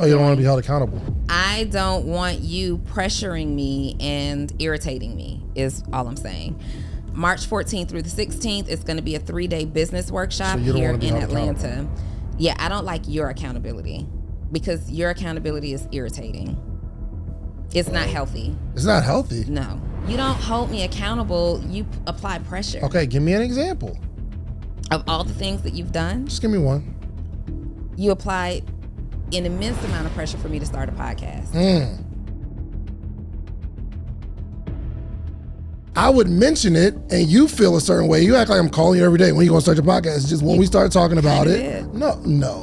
Oh, you don't want to be held accountable. I don't want you pressuring me and irritating me is all I'm saying. March 14th through the 16th, it's going to be a 3-day business workshop here in Atlanta. Yeah, I don't like your accountability because your accountability is irritating. It's not healthy. It's not healthy? No. You don't hold me accountable. You apply pressure. Okay, give me an example. Of all the things that you've done? Just give me one. You applied an immense amount of pressure for me to start a podcast. I would mention it and you feel a certain way. You act like I'm calling you every day. When you going to start your podcast? It's just when we start talking about it. No,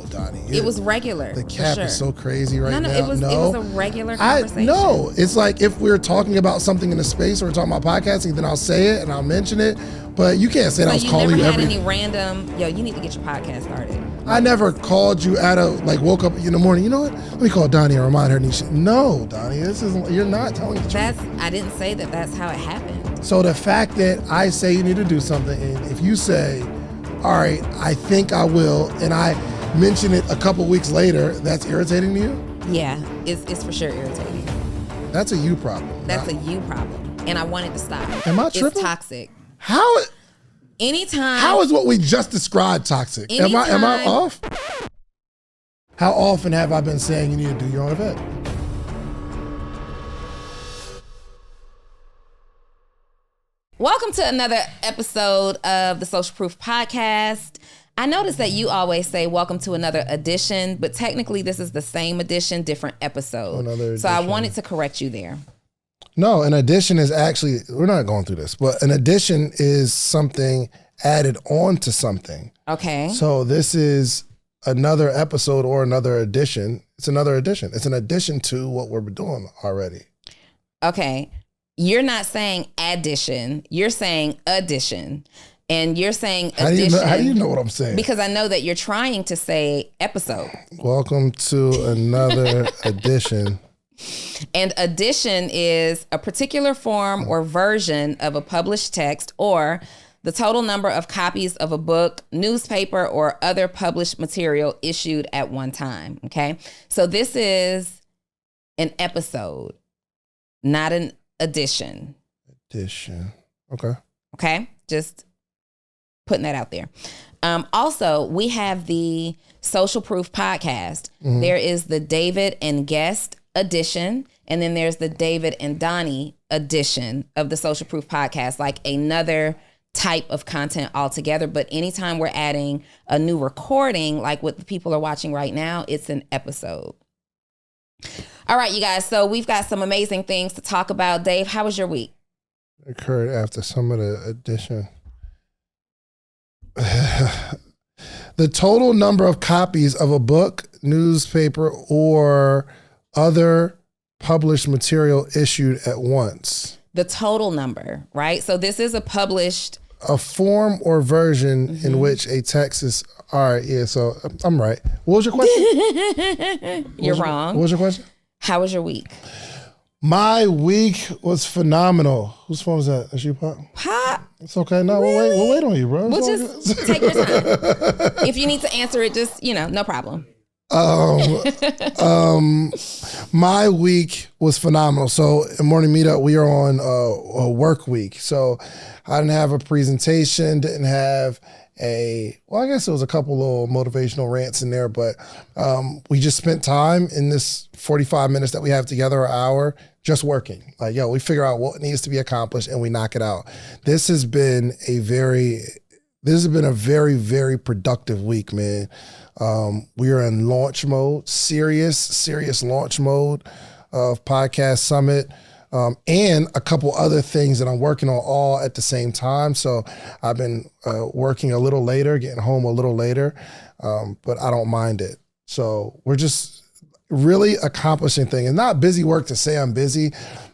Donni. It was regular. The cap is so crazy right now. No, it was a regular conversation. No, it's like if we're talking about something in the space or we're talking about podcasting, then I'll say it and I'll mention it. But you can't say that I was calling you every day. You never had any random, you need to get your podcast started. I never called you woke up in the morning, you know what? Let me call Donni and remind her. No, Donni, you're not telling the truth. I didn't say that's how it happened. So the fact that I say you need to do something, and if you say, all right, I think I will, and I mention it a couple weeks later, that's irritating to you? Yeah, it's for sure irritating. That's a you problem. That's a you problem. And I want it to stop. Am I tripping? It's toxic. How is what we just described toxic? Am I off? How often have I been saying you need to do your own event? Welcome to another episode of the Social Proof Podcast. I noticed that you always say welcome to another edition, but technically this is the same edition, different episode. Another edition. So I wanted to correct you there. No, an addition is actually, we're not going through this, but an addition is something added on to something. Okay. So this is another episode or another edition. It's another edition. It's an addition to what we're doing already. Okay. You're not saying addition. You're saying addition. And you're saying addition. How do you know what I'm saying? Because I know that you're trying to say episode. Welcome to another edition. And addition is a particular form or version of a published text or the total number of copies of a book, newspaper, or other published material issued at one time. Okay. So this is an episode, not an edition. Edition. Okay. Okay. Just putting that out there. Also, we have the Social Proof Podcast. Mm-hmm. There is the David and Guest edition, and then there's the David and Donni edition of the Social Proof Podcast, like another type of content altogether. But anytime we're adding a new recording, like what the people are watching right now, it's an episode. All right, you guys. So we've got some amazing things to talk about. Dave, how was your week? It occurred after some of the edition. The total number of copies of a book, newspaper, or other published material issued at once. The total number, right? So this is a form or version in which a text is. All right, yeah. So I'm right. What was your question? You're wrong. What was your question? How was your week? My week was phenomenal. Whose phone is that? Is you, Pop? Pop? It's okay. No, really? we'll wait on you, bro. We'll just take your time. If you need to answer it, just, no problem. My week was phenomenal. So in Morning Meetup, we are on a work week. So I didn't have a presentation, didn't have I guess it was a couple little motivational rants in there, but we just spent time in this 45 minutes that we have together, an hour, just working. Like, we figure out what needs to be accomplished and we knock it out. This has been a very, very productive week, man. We are in launch mode, serious launch mode of Podcast Summit. And a couple other things that I'm working on all at the same time. So I've been working a little later, getting home a little later, but I don't mind it. So we're just really accomplishing things. And not busy work to say I'm busy,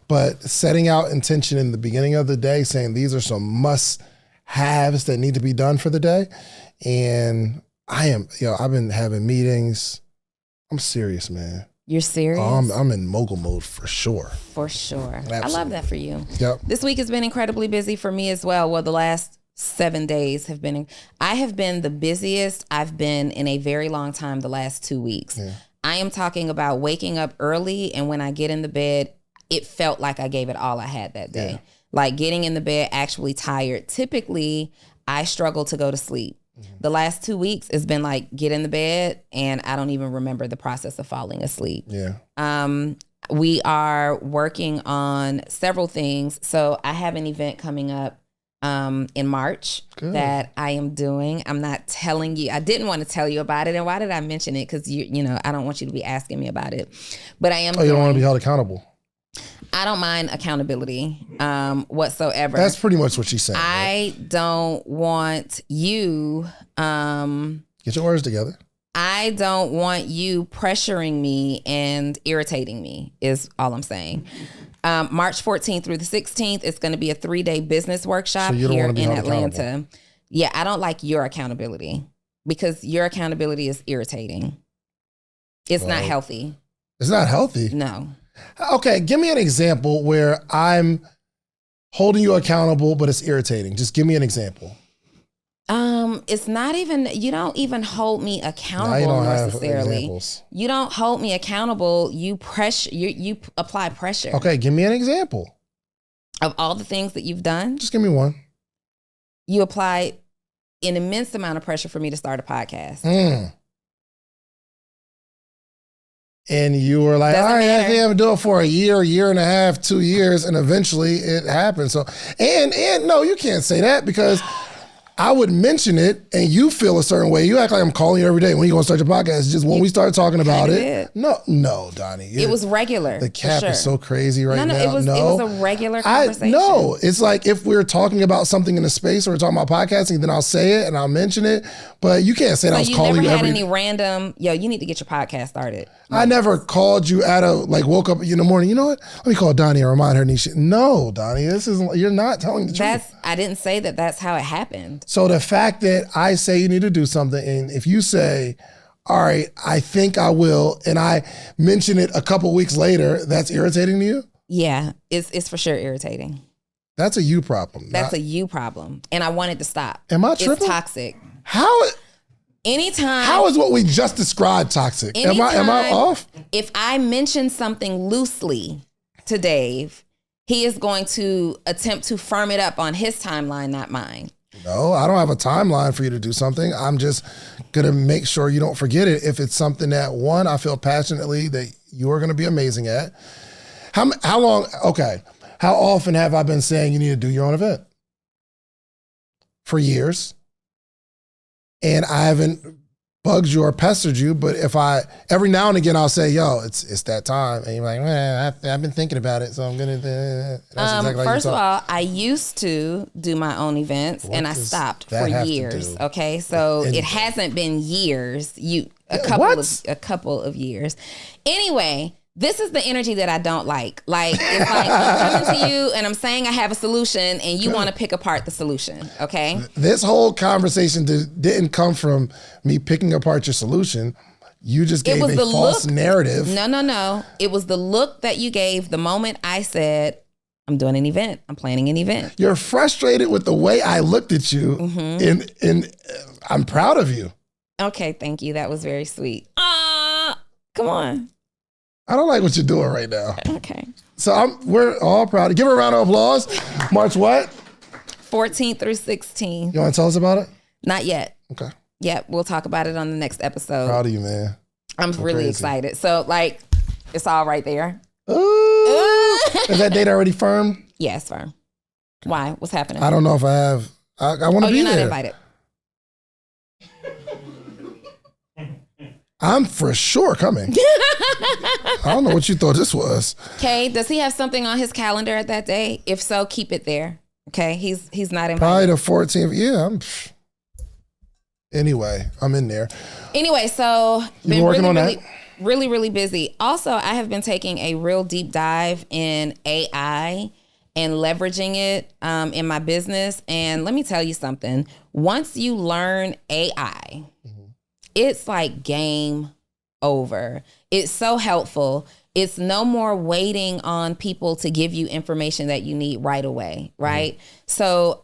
but setting out intention in the beginning of the day, saying these are some must-haves that need to be done for the day. And I've been having meetings. I'm serious, man. You're serious? I'm in mogul mode for sure. For sure. Absolutely. I love that for you. Yep. This week has been incredibly busy for me as well. Well, the last 7 days I have been the busiest I've been in a very long time the last 2 weeks. Yeah. I am talking about waking up early, and when I get in the bed, it felt like I gave it all I had that day. Yeah. Like getting in the bed actually tired. Typically, I struggle to go to sleep. The last 2 weeks, it's been like get in the bed, and I don't even remember the process of falling asleep. Yeah. We are working on several things. So I have an event coming up in March that I am doing. I'm not telling you. I didn't want to tell you about it. And why did I mention it? Because you know, I don't want you to be asking me about it. But I am. Oh, you don't want to be held accountable. I don't mind accountability whatsoever. That's pretty much what she's saying. I don't want you. Get your words together. I don't want you pressuring me and irritating me is all I'm saying. March 14th through the 16th, it's going to be a 3-day business workshop here in Atlanta. Yeah, I don't like your accountability because your accountability is irritating. It's not healthy. It's not healthy? No. Okay, give me an example where I'm holding you accountable, but it's irritating. Just give me an example. It's not even, you don't even hold me accountable no, you don't necessarily. Have examples. You don't hold me accountable. You apply pressure. Okay, give me an example. Of all the things that you've done? Just give me one. You apply an immense amount of pressure for me to start a podcast. And you were like, all right, I think I'm gonna do it for a year and a half, 2 years, and eventually it happened. So, and no, you can't say that because I would mention it and you feel a certain way. You act like I'm calling you every day. When you gonna start your podcast? It's just when we start talking about it. No, Donni. It was regular. The cap is so crazy right now. It was a regular conversation. No, it's like if we're talking about something in a space or we're talking about podcasting, then I'll say it and I'll mention it. But you can't say that I was calling you every day. You never had any random, you need to get your podcast started. I never called you woke up in the morning, you know what? Let me call Donni and remind her. No, Donni, you're not telling the truth. I didn't say that that's how it happened. So the fact that I say you need to do something, and if you say, all right, I think I will, and I mention it a couple weeks later, that's irritating to you? Yeah, it's for sure irritating. That's a you problem. That's a you problem. And I want it to stop. Am I tripping? It's toxic. How is what we just described toxic? Am I off? If I mention something loosely to Dave, he is going to attempt to firm it up on his timeline, not mine. No, I don't have a timeline for you to do something. I'm just going to make sure you don't forget it. If it's something that, one, I feel passionately that you are going to be amazing at. How long, okay, how often have I been saying you need to do your own event? For years. And I haven't bugged you or pestered you, but every now and again I'll say, yo, it's that time. And you're like, I've been thinking about it, so I'm going to, first of all, I used to do my own events and I stopped for years. Okay. So it hasn't been years, a couple of years. Anyway, this is the energy that I don't like. Like, it's like I'm coming to you and I'm saying I have a solution and you want to pick apart the solution, okay? This whole conversation didn't come from me picking apart your solution. You just gave a false narrative. No. It was the look that you gave the moment I said, I'm doing an event. I'm planning an event. You're frustrated with the way I looked at you, and I'm proud of you. Okay, thank you. That was very sweet. Come on. I don't like what you're doing right now. Okay. So we're all proud. Give her a round of applause. March what? 14th through 16th. You want to tell us about it? Not yet. Okay. Yeah, we'll talk about it on the next episode. Proud of you, man. I'm really excited. So, it's all right there. Ooh. Is that date already firm? Yeah, it's firm. Why? What's happening? I don't know if I have. I want to be there. You're not invited. I'm for sure coming. I don't know what you thought this was. Okay, does he have something on his calendar at that day? If so, keep it there. Okay, he's not invited. Probably the 14th. Yeah. Anyway, I'm in there. Anyway, so been working on that? Really, really busy. Also, I have been taking a real deep dive in AI and leveraging it in my business. And let me tell you something. Once you learn AI, it's like game over. It's so helpful. It's no more waiting on people to give you information that you need right away, right? So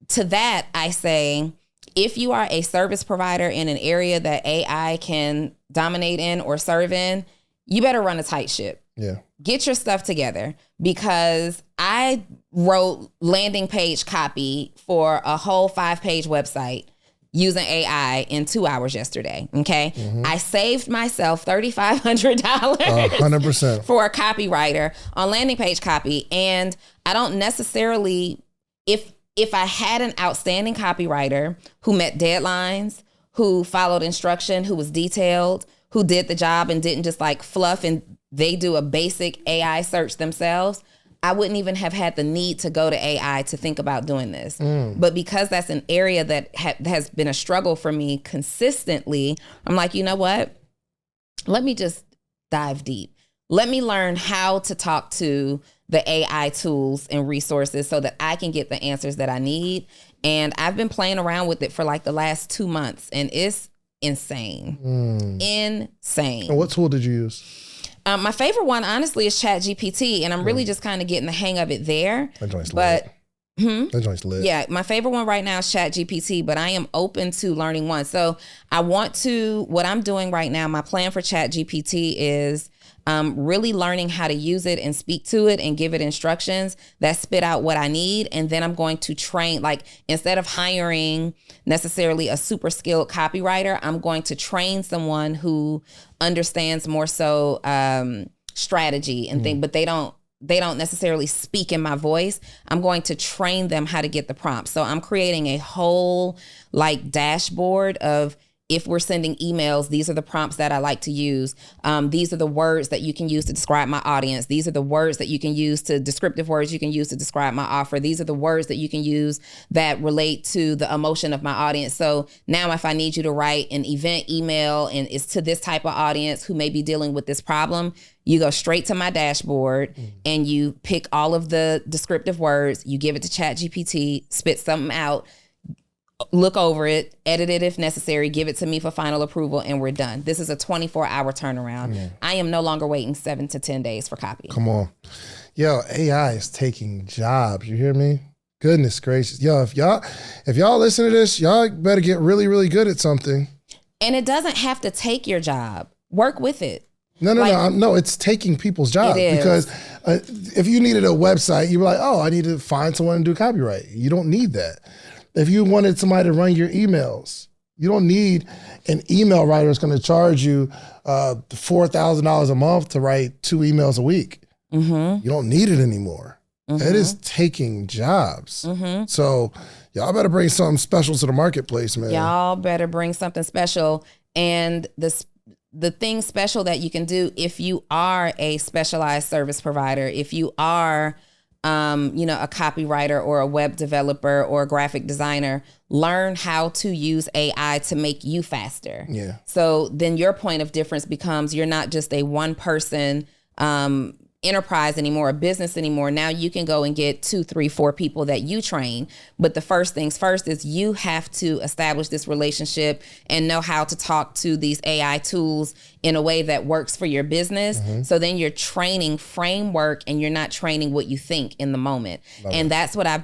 to that, I say, if you are a service provider in an area that AI can dominate in or serve in, you better run a tight ship. Yeah. Get your stuff together, because I wrote landing page copy for a whole 5-page website using AI in 2 hours yesterday. Okay. I saved myself $3,500 100% for a copywriter on landing page copy. And I don't necessarily, if I had an outstanding copywriter who met deadlines, who followed instruction, who was detailed, who did the job and didn't just like fluff and they do a basic AI search themselves, I wouldn't even have had the need to go to AI to think about doing this. But because that's an area that has been a struggle for me consistently, I'm like, you know what? Let me just dive deep. Let me learn how to talk to the AI tools and resources so that I can get the answers that I need. And I've been playing around with it for like the last 2 months, and it's insane. Insane. And what tool did you use? My favorite one, honestly, is ChatGPT, and I'm really just kind of getting the hang of it there. That joint's but lit. That joint's lit. Yeah, my favorite one right now is ChatGPT, but I am open to learning one. So what I'm doing right now, my plan for ChatGPT is really learning how to use it and speak to it and give it instructions that spit out what I need. And then I'm going to train, like, instead of hiring necessarily a super skilled copywriter, I'm going to train someone who understands more so strategy and things, but they don't necessarily speak in my voice. I'm going to train them how to get the prompts. So I'm creating a whole like dashboard of, if we're sending emails, these are the prompts that I like to use. These are the words that you can use to describe my audience. These are the words that you can use descriptive words you can use to describe my offer. These are the words that you can use that relate to the emotion of my audience. So now if I need you to write an event email and it's to this type of audience who may be dealing with this problem, you go straight to my dashboard and you pick all of the descriptive words, you give it to ChatGPT, spit something out, look over it, edit it if necessary, give it to me for final approval, and we're done. This is a 24-hour turnaround. I am no longer waiting 7 to 10 days for copy. Come on. Yo, AI is taking jobs. You hear me? Goodness gracious. Yo, if y'all listen to this, y'all better get really, really good at something. And it doesn't have to take your job. Work with it. No, it's taking people's jobs. Because if you needed a website, you'd be like, oh, I need to find someone to do copyright. You don't need that. If you wanted somebody to run your emails, you don't need an email writer that's going to charge you $4,000 a month to write 2 emails a week. You don't need it anymore. It is taking jobs. So y'all better bring something special to the marketplace, man. Y'all better bring something special. And the thing special that you can do if you are a specialized service provider, if you are a copywriter or a web developer or a graphic designer, learn how to use AI to make you faster. Yeah. So then your point of difference becomes you're not just a one person enterprise anymore, a business anymore. Now you can go and get 2, 3, 4 people that you train. But the first things first is you have to establish this relationship and know how to talk to these AI tools in a way that works for your business. So then you're training framework and you're not training what you think in the moment. And that's what I've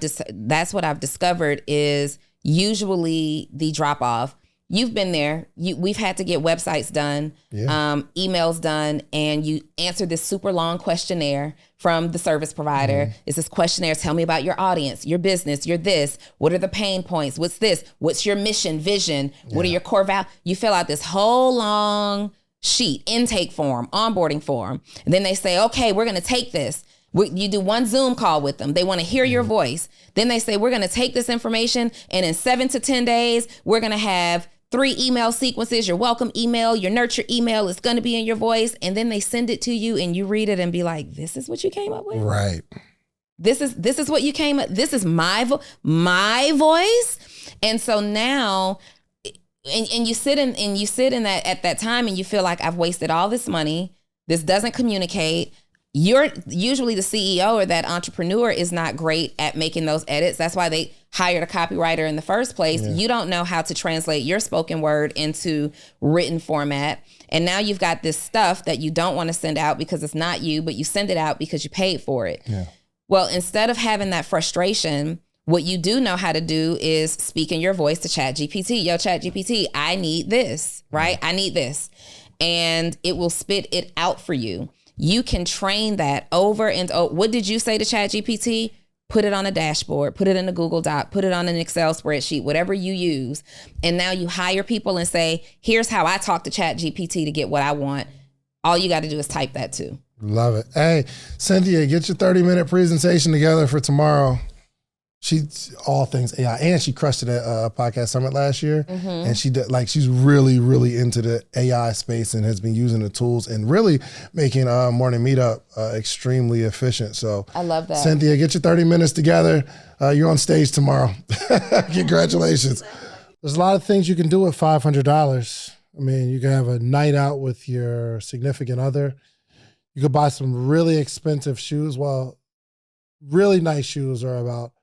discovered is usually the drop off. You've been there. We've had to get websites done, emails done, and you answer this super long questionnaire from the service provider. It's this questionnaire, tell me about your audience, your business, your this. What are the pain points? What's this? What's your mission, vision? What are your core values? You fill out this whole long sheet, intake form, onboarding form. And then they say, okay, we're going to take this. You do one Zoom call with them. They want to hear your voice. Then they say, we're going to take this information, and in 7 to 10 days, we're going to have 3 email sequences, your welcome email, your nurture email is going to be in your voice. And then they send it to you and you read it and be like, this is what you came up with? Right. This is what you came up. This is my voice. And so now, and you sit in that at that time and you feel like I've wasted all this money. This doesn't communicate. You're usually the CEO or that entrepreneur is not great at making those edits. That's why they hired a copywriter in the first place. You don't know how to translate your spoken word into written format. And now you've got this stuff that you don't want to send out because it's not you, but you send it out because you paid for it. Well, instead of having that frustration, What you do know how to do is speak in your voice to ChatGPT. Yo, ChatGPT, I need this, right? I need this. And it will spit it out for you. You can train that over and over. What did you say to ChatGPT? Put it on a dashboard, put it in a Google Doc, put it on an Excel spreadsheet, whatever you use. And now you hire people and say, here's how I talk to ChatGPT to get what I want. All you got to do is type that too. Love it. Hey, Cynthia, get your 30-minute presentation together for tomorrow. She's all things AI, and she crushed it at Podcast Summit last year. And she did, she's really, really into the AI space and has been using the tools and really making Morning Meetup extremely efficient. So I love that. Cynthia, get your 30 minutes together. You're on stage tomorrow. Congratulations. There's a lot of things you can do with $500. I mean, you can have a night out with your significant other. You could buy some really expensive shoes. Well, really nice shoes are about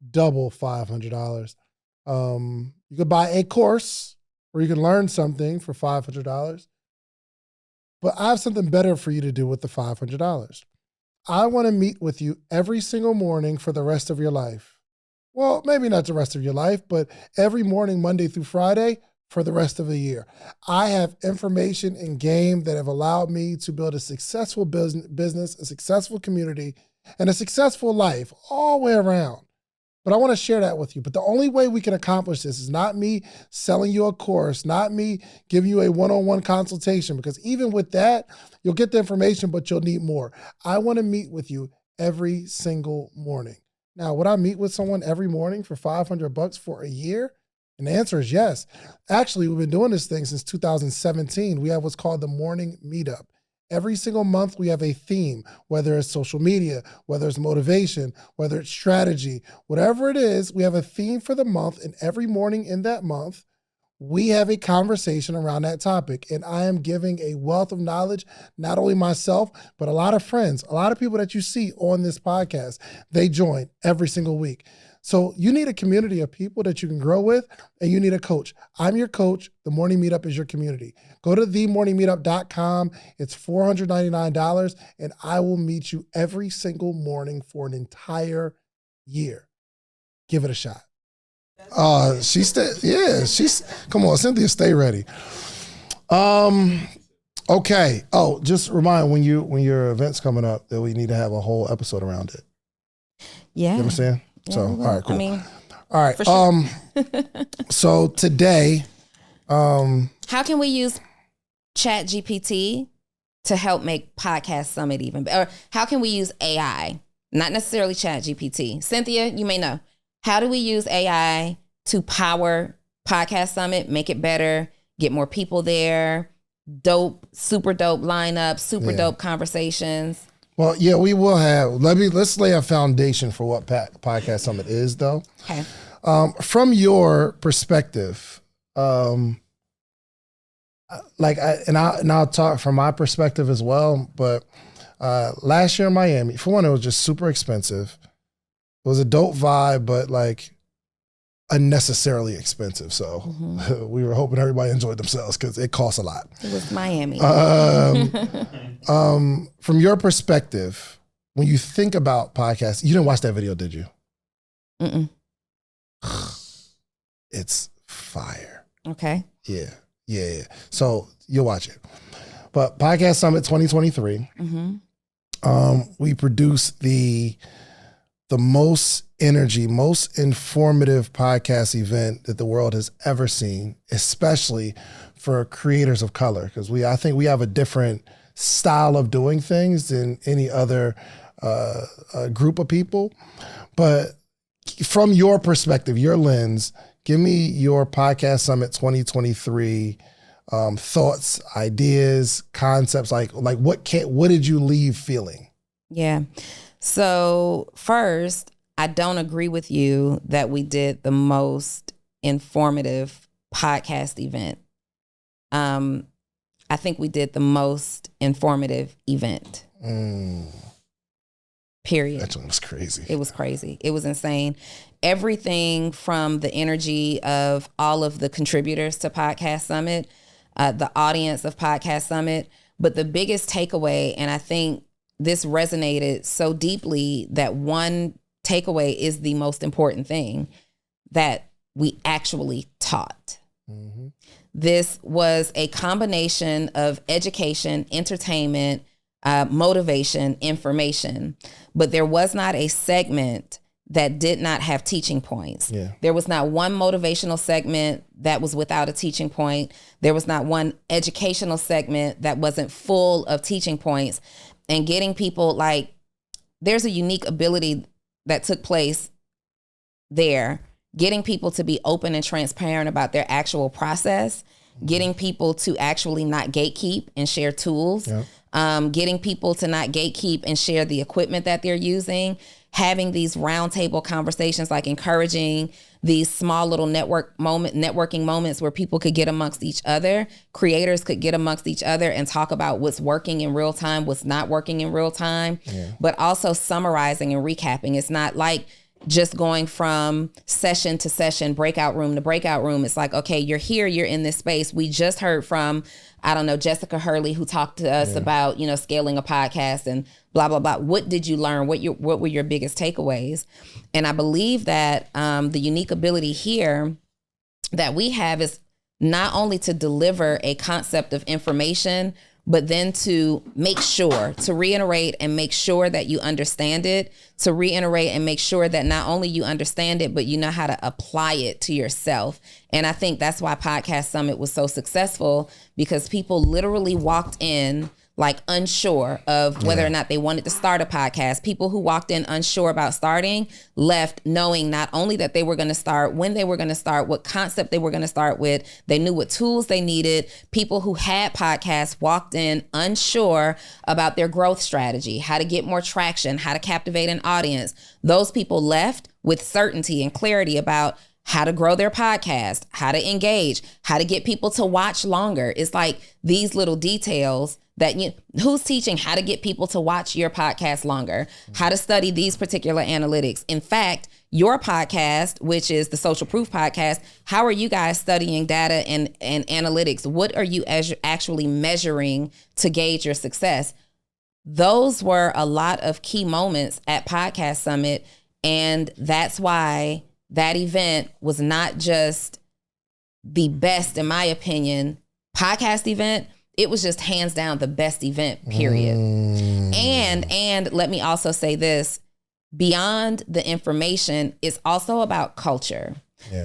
double $500. You could buy a course where you can learn something for $500. But I have something better for you to do with the $500. I want to meet with you every single morning for the rest of your life. Well, maybe not the rest of your life, but every morning, Monday through Friday, for the rest of the year. I have information and game that have allowed me to build a successful business, a successful community, and a successful life all the way around. But I want to share that with you. But the only way we can accomplish this is not me selling you a course, not me giving you a one-on-one consultation, because even with that, you'll get the information, but you'll need more. I want to meet with you every single morning. Now, would I meet with someone every morning for $500 for a year? And the answer is yes. Actually, we've been doing this thing since 2017. We have what's called the Morning Meetup. Every single month, we have a theme, whether it's social media, whether it's motivation, whether it's strategy, whatever it is, we have a theme for the month. And every morning in that month, we have a conversation around that topic. And I am giving a wealth of knowledge, not only myself, but a lot of friends, a lot of people that you see on this podcast. They join every single week. So you need a community of people that you can grow with, and you need a coach. I'm your coach. The Morning Meetup is your community. Go to themorningmeetup.com. It's $499, and I will meet you every single morning for an entire year. Give it a shot. Come on, Cynthia, stay ready. Okay. Oh, just remind when your event's coming up that we need to have a whole episode around it. Yeah. You understand? Yeah, So, all right, cool. I mean, all right. For sure. So today, how can we use ChatGPT to help make Podcast Summit even better? Or how can we use AI? Not necessarily ChatGPT. Cynthia, you may know. How do we use AI to power Podcast Summit, make it better, get more people there, super dope lineup, super dope conversations? Well, yeah, we will have. Let's lay a foundation for what Podcast Summit is, though. Okay. From your perspective, I'll talk from my perspective as well. But last year in Miami, for one, it was just super expensive. It was a dope vibe, but unnecessarily expensive. So we were hoping everybody enjoyed themselves because it costs a lot. It was Miami. From your perspective, when you think about podcasts, you didn't watch that video, did you? Mm-mm. It's fire. Okay. Yeah. So you'll watch it. But Podcast Summit 2023, we produced the most energy, most informative podcast event that the world has ever seen, especially for creators of color, because I think we have a different style of doing things than any other group of people. But from your perspective, your lens, give me your Podcast Summit 2023 thoughts, ideas, concepts. Like what did you leave feeling? Yeah. So first, I don't agree with you that we did the most informative podcast event. I think we did the most informative event. Period. That one was crazy. It was crazy. It was insane. Everything from the energy of all of the contributors to Podcast Summit, the audience of Podcast Summit, but the biggest takeaway, and I think this resonated so deeply, that one takeaway is the most important thing that we actually taught. Mm-hmm. This was a combination of education, entertainment, motivation, information, but there was not a segment that did not have teaching points. Yeah. There was not one motivational segment that was without a teaching point. There was not one educational segment that wasn't full of teaching points. And getting people, like, there's a unique ability that took place there, getting people to be open and transparent about their actual process, getting people to actually not gatekeep and share tools, getting people to not gatekeep and share the equipment that they're using, having these roundtable conversations, like encouraging these small little networking moments where people could get amongst each other, creators could get amongst each other and talk about what's working in real time, what's not working in real time, but also summarizing and recapping. It's not like just going from session to session, breakout room to breakout room. It's like, okay, you're here, you're in this space. We just heard from, I don't know, Jessica Hurley, who talked to us about, scaling a podcast and blah, blah, blah. What did you learn? What were your biggest takeaways? And I believe that the unique ability here that we have is not only to deliver a concept of information, but then to make sure, to reiterate and make sure that you understand it, to reiterate and make sure that not only you understand it, but you know how to apply it to yourself. And I think that's why Podcast Summit was so successful, because people literally walked in like unsure of whether or not they wanted to start a podcast. People who walked in unsure about starting left knowing not only that they were going to start, when they were going to start, what concept they were going to start with. They knew what tools they needed. People who had podcasts walked in unsure about their growth strategy, how to get more traction, how to captivate an audience. Those people left with certainty and clarity about how to grow their podcast, how to engage, how to get people to watch longer. It's like these little details that who's teaching how to get people to watch your podcast longer, how to study these particular analytics. In fact, your podcast, which is the Social Proof Podcast, how are you guys studying data and analytics? What are you actually measuring to gauge your success? Those were a lot of key moments at Podcast Summit. And that's why that event was not just the best, in my opinion, podcast event. It was just hands down the best event, period. And let me also say this, beyond the information, it's also about culture.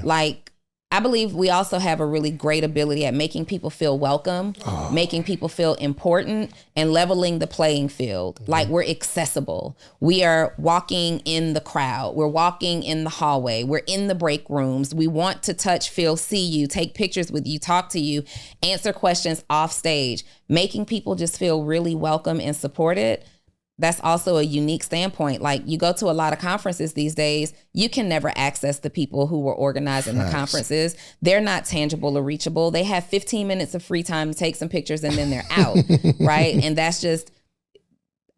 Like, I believe we also have a really great ability at making people feel welcome, making people feel important, and leveling the playing field. Like, we're accessible. We are walking in the crowd. We're walking in the hallway. We're in the break rooms. We want to touch, feel, see you, take pictures with you, talk to you, answer questions off stage, making people just feel really welcome and supported. That's also a unique standpoint. Like, you go to a lot of conferences these days, you can never access the people who were organizing the conferences. They're not tangible or reachable. They have 15 minutes of free time to take some pictures and then they're out, right? And that's just,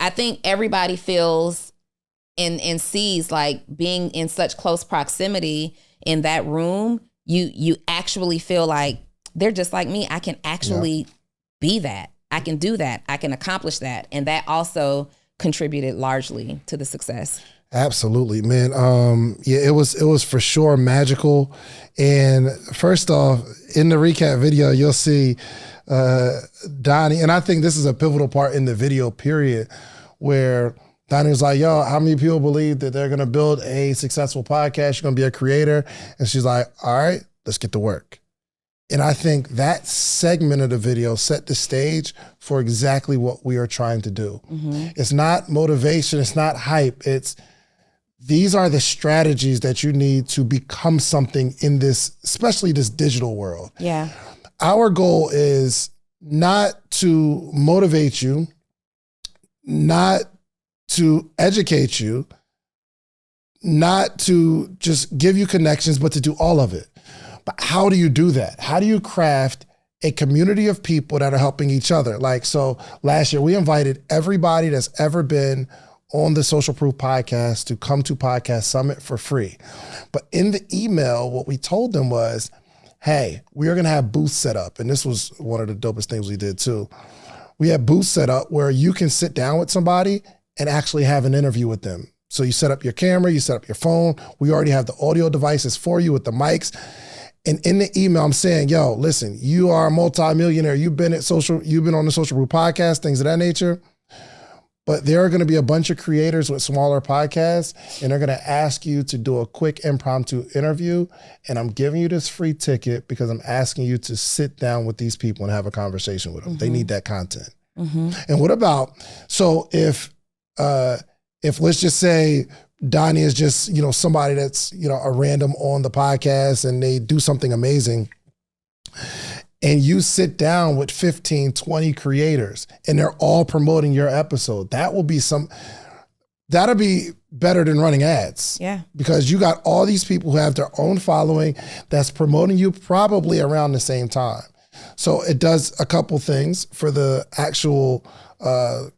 I think everybody feels and sees, like, being in such close proximity in that room, you actually feel like they're just like me. I can actually be that. I can do that. I can accomplish that. And that also contributed largely to the success. Absolutely, man. It was for sure magical. And first off, in the recap video, you'll see Donni, and I think this is a pivotal part in the video period, where Donni was like, yo, how many people believe that they're gonna build a successful podcast? You're gonna be a creator. And she's like, all right, let's get to work. And I think that segment of the video set the stage for exactly what we are trying to do. It's not motivation, it's not hype. These are the strategies that you need to become something in this, especially this digital world. Yeah. Our goal is not to motivate you, not to educate you, not to just give you connections, but to do all of it. But how do you do that? How do you craft a community of people that are helping each other? Like, so last year we invited everybody that's ever been on the Social Proof podcast to come to Podcast Summit for free. But in the email, what we told them was, hey, we are gonna have booths set up. And this was one of the dopest things we did too. We had booths set up where you can sit down with somebody and actually have an interview with them. So you set up your camera, you set up your phone. We already have the audio devices for you with the mics. And in the email, I'm saying, yo, listen, you are a multimillionaire. You've been on the Social Proof podcast, things of that nature. But there are going to be a bunch of creators with smaller podcasts, and they're going to ask you to do a quick impromptu interview. And I'm giving you this free ticket because I'm asking you to sit down with these people and have a conversation with them. They need that content. And what about, so if let's just say Donni is just, somebody that's, a random on the podcast and they do something amazing, and you sit down with 15, 20 creators and they're all promoting your episode, that'll be better than running ads. Yeah. Because you got all these people who have their own following that's promoting you probably around the same time. So it does a couple things for the actual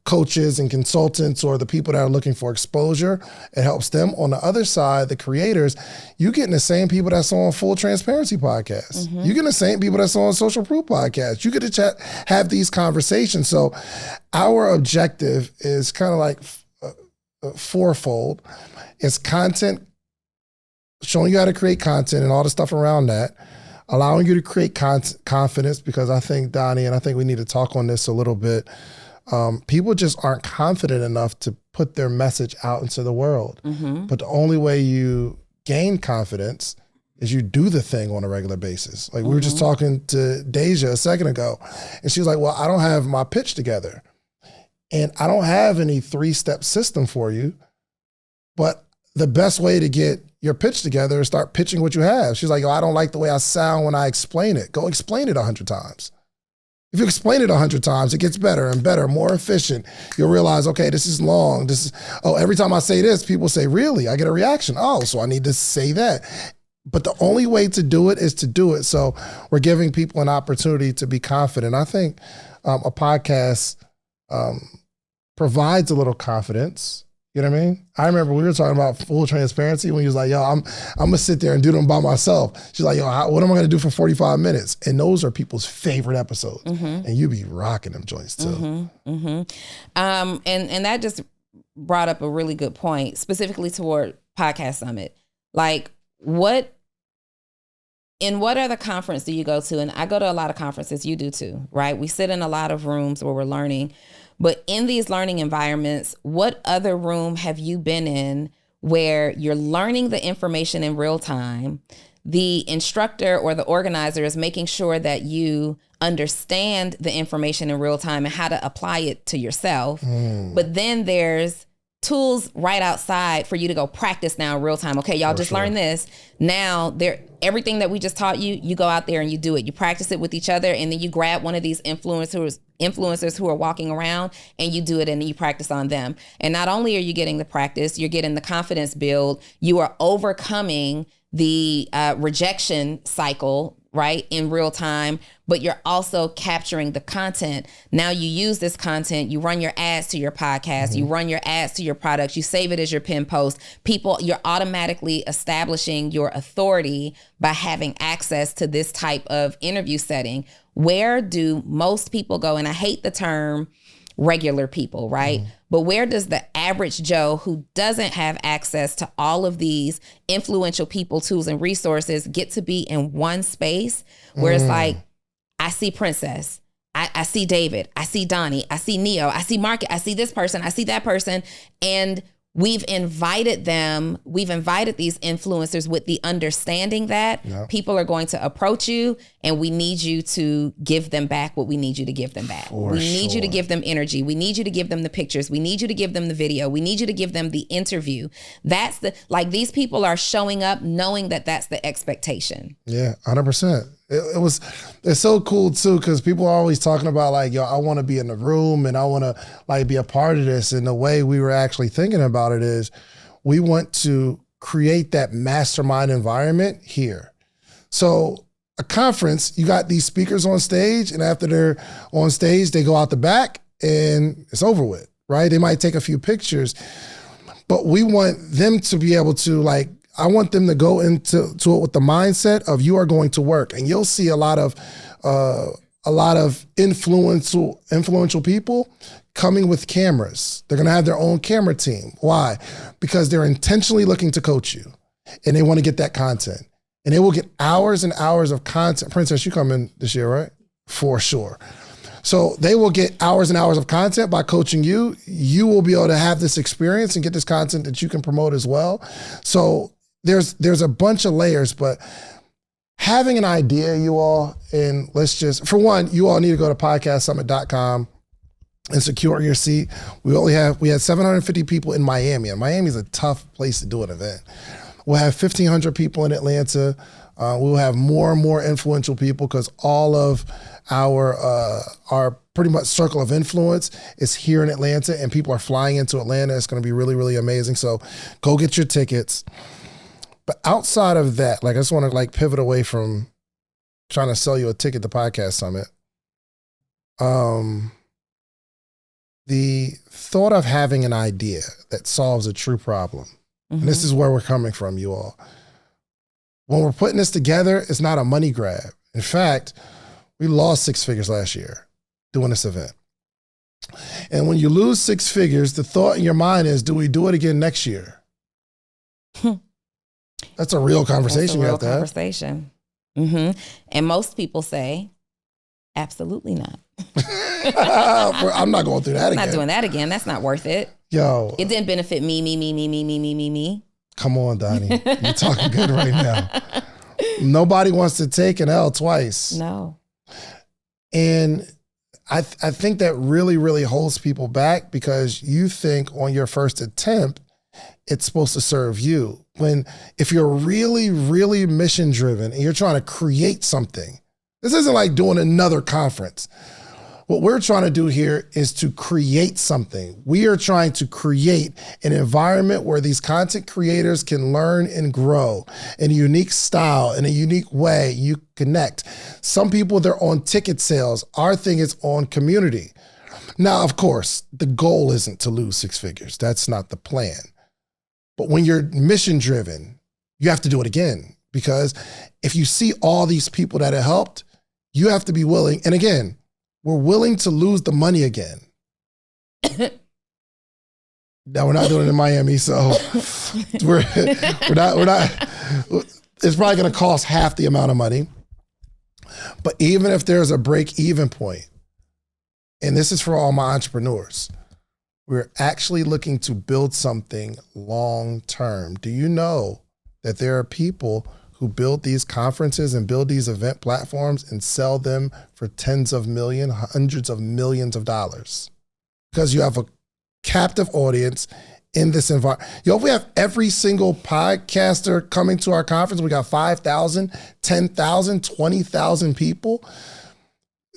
coaches and consultants or the people that are looking for exposure. It helps them. On the other side, the creators, you getting the same people that's on Full Transparency podcast. You getting the same people that's on Social Proof podcast. You get to have these conversations. So our objective is kind of like fourfold. It's content, showing you how to create content and all the stuff around that, allowing you to create confidence, because I think, Donni, and I think we need to talk on this a little bit, people just aren't confident enough to put their message out into the world. But the only way you gain confidence is you do the thing on a regular basis. Like we were just talking to Deja a second ago, and she was like, well, I don't have my pitch together. And I don't have any 3-step system for you, but the best way to get your pitch together is start pitching what you have. She's like, I don't like the way I sound when I explain it. Go explain it 100 times. If you explain it 100 times, it gets better and better, more efficient. You'll realize, okay, this is long. Every time I say this, people say, really? I get a reaction. Oh, so I need to say that. But the only way to do it is to do it. So we're giving people an opportunity to be confident. I think a podcast provides a little confidence. You know what I mean? I remember we were talking about Full Transparency when he was like, yo, I'm going to sit there and do them by myself. She's like, yo, what am I going to do for 45 minutes? And those are people's favorite episodes. And you be rocking them joints too. And that just brought up a really good point, specifically toward Podcast Summit. Like in what other conference do you go to? And I go to a lot of conferences, you do too, right? We sit in a lot of rooms where we're learning. But in these learning environments, what other room have you been in where you're learning the information in real time? The instructor or the organizer is making sure that you understand the information in real time and how to apply it to yourself. But then there's tools right outside for you to go practice now in real time. Okay, y'all just learned this. Now everything that we just taught you, you go out there and you do it. You practice it with each other, and then you grab one of these influencers who are walking around and you do it and you practice on them. And not only are you getting the practice, you're getting the confidence build. You are overcoming the rejection cycle, right, in real time, but you're also capturing the content. Now you use this content, you run your ads to your podcast, you run your ads to your products, you save it as your pin post. You're automatically establishing your authority by having access to this type of interview setting. Where do most people go? And I hate the term regular people, right? But where does the average Joe who doesn't have access to all of these influential people, tools, and resources get to be in one space where it's like, I see Princess, I see David, I see Donni, I see Neo, I see Market, I see this person, I see that person. And we've invited these influencers with the understanding that people are going to approach you and we need you to give them back what we need you to give them back. We need you to give them energy. We need you to give them the pictures. We need you to give them the video. We need you to give them the interview. These people are showing up knowing that that's the expectation. Yeah, 100%. It's so cool too, because people are always talking about like, yo, I want to be in the room and I want to like be a part of this. And the way we were actually thinking about it is we want to create that mastermind environment here. So a conference, you got these speakers on stage, and after they're on stage, they go out the back and it's over with, right? They might take a few pictures, but we want them to be able to I want them to go into it with the mindset of you are going to work, and you'll see a lot of influential people coming with cameras. They're going to have their own camera team. Why? Because they're intentionally looking to coach you and they want to get that content. And they will get hours and hours of content. Princess, you coming this year, right? For sure. So they will get hours and hours of content by coaching you. You will be able to have this experience and get this content that you can promote as well. So there's a bunch of layers, but having an idea, you all, and let's just, for one, you all need to go to podcastsummit.com and secure your seat. We had 750 people in Miami, and Miami is a tough place to do an event. We'll have 1,500 people in Atlanta. We'll have more and more influential people because all of our pretty much circle of influence is here in Atlanta, and people are flying into Atlanta. It's going to be really, really amazing. So go get your tickets. But outside of that, like I just want to like pivot away from trying to sell you a ticket to Podcast Summit. The thought of having an idea that solves a true problem. And this is where we're coming from, you all. When we're putting this together, it's not a money grab. In fact, we lost 6 figures last year doing this event. And when you lose 6 figures, the thought in your mind is, do we do it again next year? That's a real conversation you have to have. Conversation. And most people say, absolutely not. I'm not going through that again. I'm not doing that again. That's not worth it. Yo. It didn't benefit me. Come on, Donni. You're talking good right now. Nobody wants to take an L twice. No. And I think that really, really holds people back because you think on your first attempt, it's supposed to serve you. If you're really, really mission driven and you're trying to create something, this isn't like doing another conference. What we're trying to do here is to create something. We are trying to create an environment where these content creators can learn and grow in a unique style, in a unique way. You connect. Some people, they're on ticket sales. Our thing is on community. Now, of course, the goal isn't to lose 6 figures. That's not the plan. But when you're mission driven, you have to do it again, because if you see all these people that have helped, you have to be willing. And again, we're willing to lose the money again. Now we're not doing it in Miami, so we're not. It's probably going to cost half the amount of money. But even if there's a break-even point, and this is for all my entrepreneurs, we're actually looking to build something long-term. Do you know that there are people who build these conferences and build these event platforms and sell them for tens of millions, hundreds of millions of dollars? Because you have a captive audience in this environment. If we have every single podcaster coming to our conference, we got 5,000, 10,000, 20,000 people,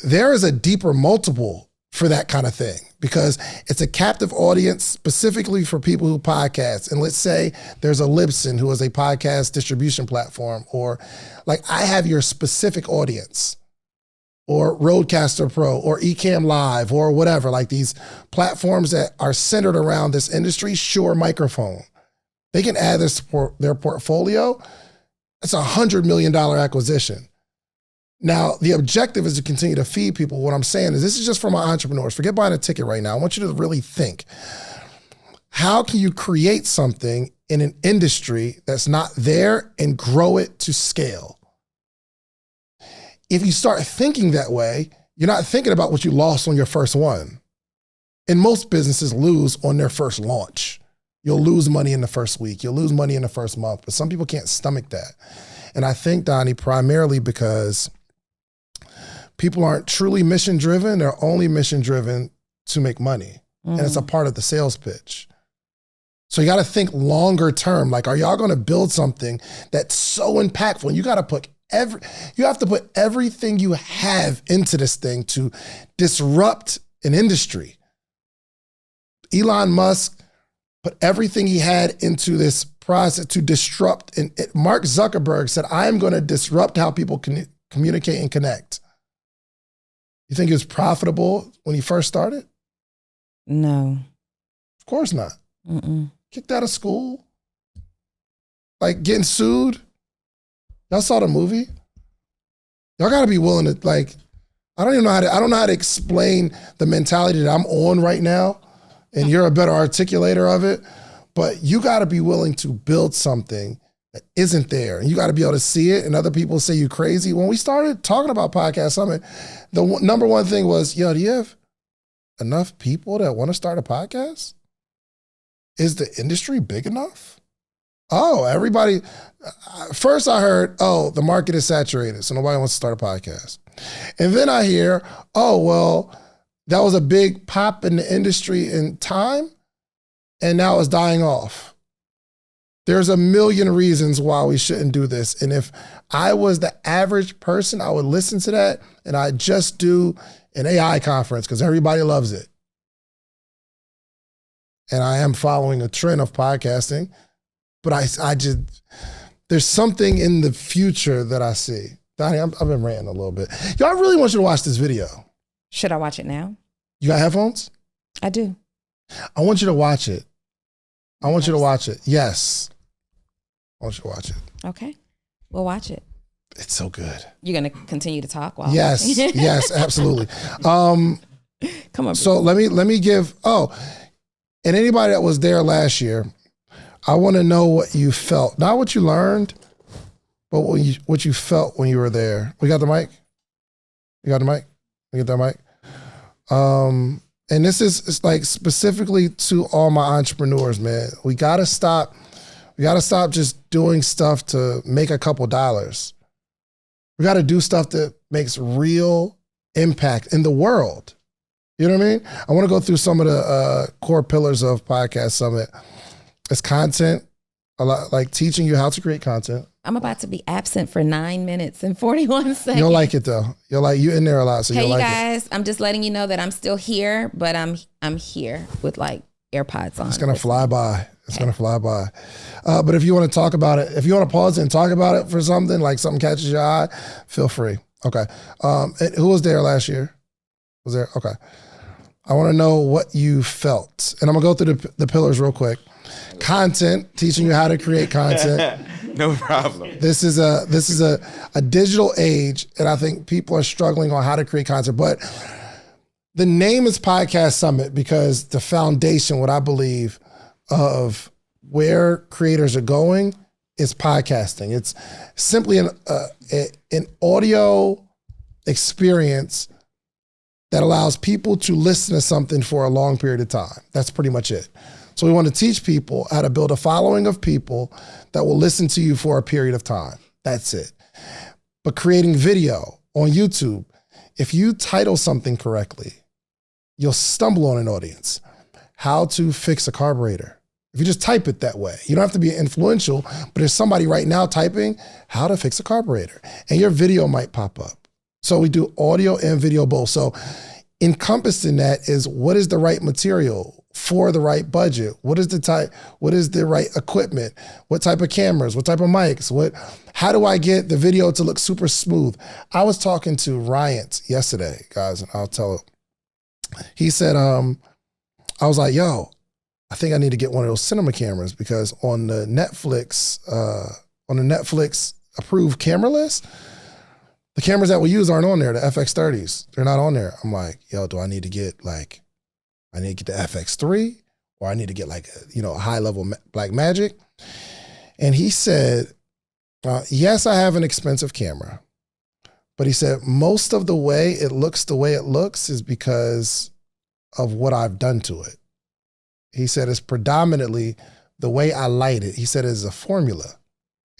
there is a deeper multiple for that kind of thing, because it's a captive audience specifically for people who podcast. And let's say there's a Libsyn who is a podcast distribution platform, or like I have your specific audience, or Rodecaster Pro, or Ecamm Live, or whatever, like these platforms that are centered around this industry. Shure Microphone, they can add this to their portfolio. It's $100 million acquisition. Now, the objective is to continue to feed people. What I'm saying is, this is just for my entrepreneurs. Forget buying a ticket right now. I want you to really think, how can you create something in an industry that's not there and grow it to scale? If you start thinking that way, you're not thinking about what you lost on your first one. And most businesses lose on their first launch. You'll lose money in the first week. You'll lose money in the first month. But some people can't stomach that. And I think, Donni, primarily because people aren't truly mission driven. They're only mission driven to make money. And it's a part of the sales pitch. So you got to think longer term. Like, are y'all going to build something that's so impactful? And you got to put everything you have into this thing to disrupt an industry. Elon Musk put everything he had into this process to disrupt. And Mark Zuckerberg said, I am going to disrupt how people can communicate and connect. You think it was profitable when he first started? No. Of course not. Kicked out of school. Like getting sued. Y'all saw the movie? Y'all got to be willing to, like, I don't know how to explain the mentality that I'm on right now, and you're a better articulator of it, but you got to be willing to build something that isn't there. And you got to be able to see it, and other people say you crazy. When we started talking about Podcast Summit, the number one thing was, do you have enough people that want to start a podcast? Is the industry big enough? Oh, everybody. First I heard, the market is saturated, so nobody wants to start a podcast. And then I hear, that was a big pop in the industry in time, and now it's dying off. There's a million reasons why we shouldn't do this. And if I was the average person, I would listen to that, and I'd just do an AI conference because everybody loves it. And I am following a trend of podcasting, but I just, there's something in the future that I see. Donni, I've been ranting a little bit. Yo, I really want you to watch this video. Should I watch it now? You got headphones? I do. I want you to watch it. I want you to watch it. Yes. I want you to watch it. Okay. We'll watch it. It's so good. You're going to continue to talk while Yes. Yes, absolutely. Come on. So let me give, and anybody that was there last year, I want to know what you felt. Not what you learned, but what you felt when you were there. We got the mic? You got the mic? We get that mic? And this is, it's like specifically to all my entrepreneurs, man. We got to stop just doing stuff to make a couple dollars. We got to do stuff that makes real impact in the world. You know what I mean? I want to go through some of the core pillars of Podcast Summit. It's content, a lot, like teaching you how to create content. I'm about to be absent for 9 minutes and 41 seconds. You'll like it though. You'll like, you in there a lot, so you'll like it. Hey you guys, I'm just letting you know that I'm still here, but I'm here with like AirPods on. It's gonna fly by. It's gonna fly by. But if you want to talk about it, if you want to pause and talk about it for something, like something catches your eye, feel free. Okay. And who was there last year? Was there? Okay. I want to know what you felt. And I'm gonna go through the pillars real quick. Content, teaching you how to create content. No problem. This is a digital age, and I think people are struggling on how to create content. But the name is Podcast Summit because the foundation, what I believe, of where creators are going is podcasting. It's simply an audio experience that allows people to listen to something for a long period of time. That's pretty much it. So we want to teach people how to build a following of people that will listen to you for a period of time. That's it. But creating video on YouTube, if you title something correctly, you'll stumble on an audience. How to fix a carburetor. If you just type it that way, you don't have to be influential, but there's somebody right now typing how to fix a carburetor, and your video might pop up. So we do audio and video both. So encompassed in that is, what is the right material for the right budget? What is the right equipment? What type of cameras? What type of mics? How do I get the video to look super smooth? I was talking to Ryant yesterday, guys, and I'll tell it. He said, I was like, yo, I think I need to get one of those cinema cameras, because on the Netflix approved camera list, the cameras that we use aren't on there, the FX30s. They're not on there. I'm like, yo, do I need to get the FX3, or I need to get a high level Blackmagic? And he said, yes, I have an expensive camera, but he said, most of the way it looks is because of what I've done to it. He said, it's predominantly the way I light it. He said, it's a formula.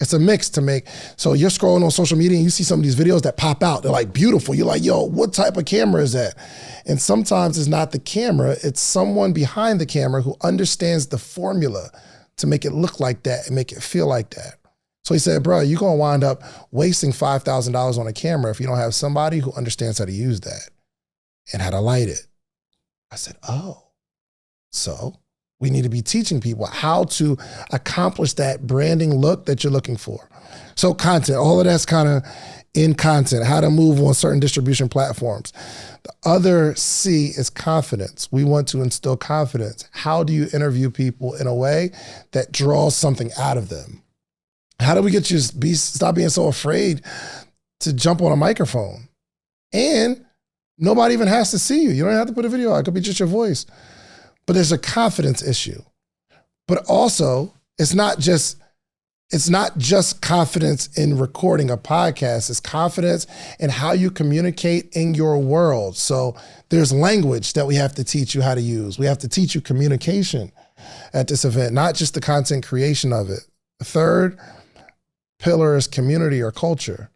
It's a mix to make. So you're scrolling on social media and you see some of these videos that pop out. They're like beautiful. You're like, yo, what type of camera is that? And sometimes it's not the camera. It's someone behind the camera who understands the formula to make it look like that and make it feel like that. So he said, bro, you're going to wind up wasting $5,000 on a camera if you don't have somebody who understands how to use that and how to light it. I said, oh, so we need to be teaching people how to accomplish that branding look that you're looking for. So content, all of that's kind of in content, how to move on certain distribution platforms. The other C is confidence. We want to instill confidence. How do you interview people in a way that draws something out of them? How do we get you to stop being so afraid to jump on a microphone? And Nobody even has to see you. You don't have to put a video out. It could be just your voice. But there's a confidence issue. But also, it's not just confidence in recording a podcast. It's confidence in how you communicate in your world. So there's language that we have to teach you how to use. We have to teach you communication at this event, not just the content creation of it. The third pillar is community or culture.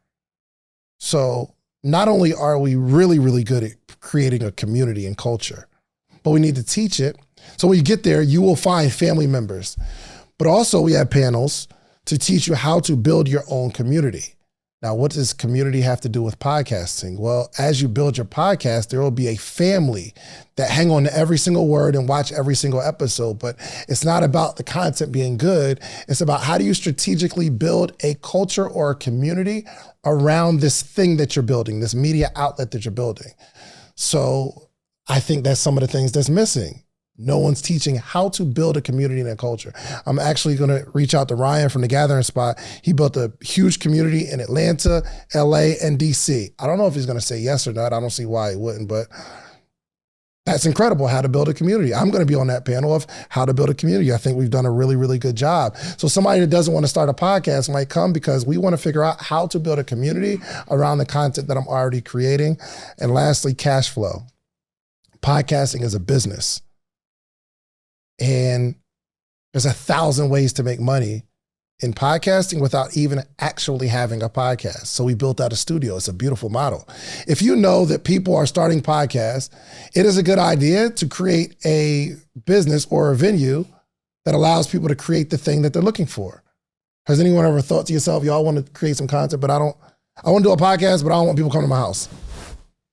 So not only are we really, really good at creating a community and culture, but we need to teach it. So when you get there, you will find family members. But also we have panels to teach you how to build your own community. Now, what does community have to do with podcasting? Well, as you build your podcast, there will be a family that hang on to every single word and watch every single episode. But it's not about the content being good. It's about how do you strategically build a culture or a community around this thing that you're building, this media outlet that you're building. So I think that's some of the things that's missing. No one's teaching how to build a community and a culture. I'm actually going to reach out to Ryan from The Gathering Spot. He built a huge community in Atlanta, LA, and DC. I don't know if he's going to say yes or not. I don't see why he wouldn't, but that's incredible, how to build a community. I'm going to be on that panel of how to build a community. I think we've done a really, really good job. So somebody that doesn't want to start a podcast might come because we want to figure out how to build a community around the content that I'm already creating. And lastly, cash flow. Podcasting is a business. And there's 1,000 ways to make money in podcasting without even actually having a podcast. So we built out a studio. It's a beautiful model. If you know that people are starting podcasts, it is a good idea to create a business or a venue that allows people to create the thing that they're looking for. Has anyone ever thought to yourself, y'all want to create some content, but I want to do a podcast, but I don't want people coming to my house?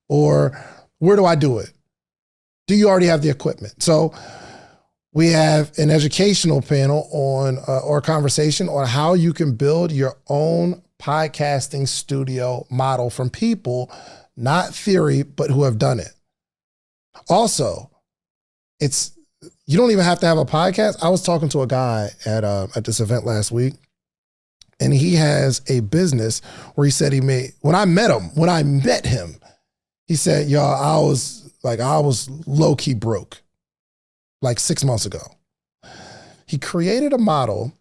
Or where do I do it? Do you already have the equipment? So we have an educational panel on, or a conversation on how you can build your own podcasting studio model from people, not theory, but who have done it. Also, you don't even have to have a podcast. I was talking to a guy at this event last week, and he has a business where he said when I met him, he said, y'all, I was low-key broke. Like 6 months ago. He created a model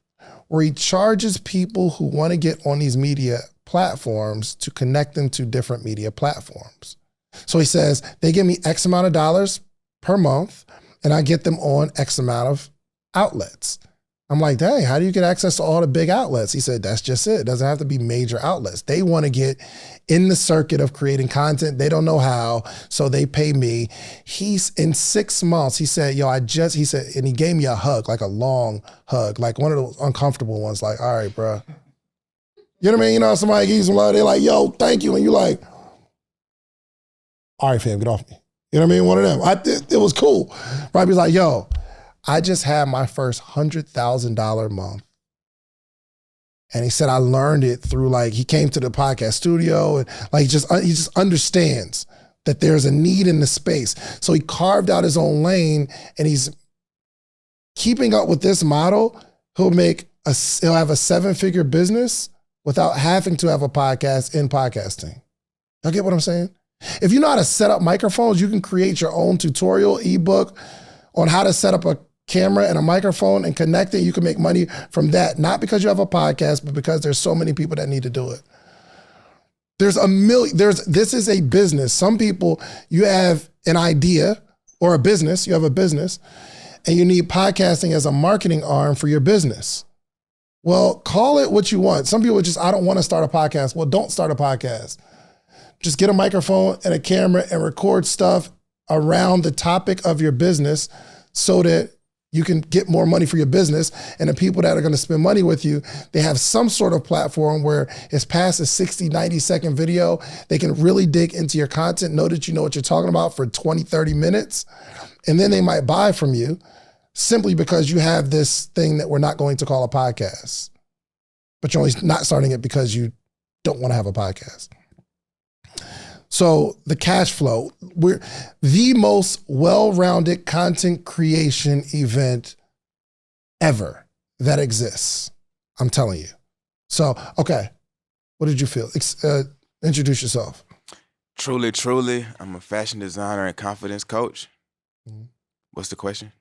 where he charges people who want to get on these media platforms to connect them to different media platforms. So he says, they give me X amount of dollars per month and I get them on X amount of outlets. I'm like, dang, how do you get access to all the big outlets? He said, that's just it. It doesn't have to be major outlets. They want to get in the circuit of creating content. They don't know how, so they pay me. He's in 6 months. He said, he said, and he gave me a hug, like a long hug, like one of those uncomfortable ones, like, all right, bro. You know what I mean? You know, somebody gives you some love, they're like, yo, thank you. And you're like, all right, fam, get off me. You know what I mean? One of them. It was cool. Robbie's like, yo, I just had my first $100,000 month. And he said, I learned it through he came to the podcast studio and he just understands that there's a need in the space. So he carved out his own lane and he's keeping up with this model. He'll have a 7-figure business without having to have a podcast in podcasting. Y'all get what I'm saying? If you know how to set up microphones, you can create your own tutorial ebook on how to set up a camera and a microphone and connect it. You can make money from that, not because you have a podcast, but because there's so many people that need to do it. This is a business. Some people, you have an idea or you have a business and you need podcasting as a marketing arm for your business. Well, call it what you want. Some people I don't want to start a podcast. Well, don't start a podcast. Just get a microphone and a camera and record stuff around the topic of your business so that you can get more money for your business. And the people that are going to spend money with you, they have some sort of platform where it's past a 60, 90-second video. They can really dig into your content, know that you know what you're talking about for 20, 30 minutes. And then they might buy from you simply because you have this thing that we're not going to call a podcast. But you're only not starting it because you don't want to have a podcast. So the cash flow, we're the most well-rounded content creation event ever that exists. I'm telling you. So, okay, what did you feel? Introduce yourself. Truly, I'm a fashion designer and confidence coach. Mhm. What's the question?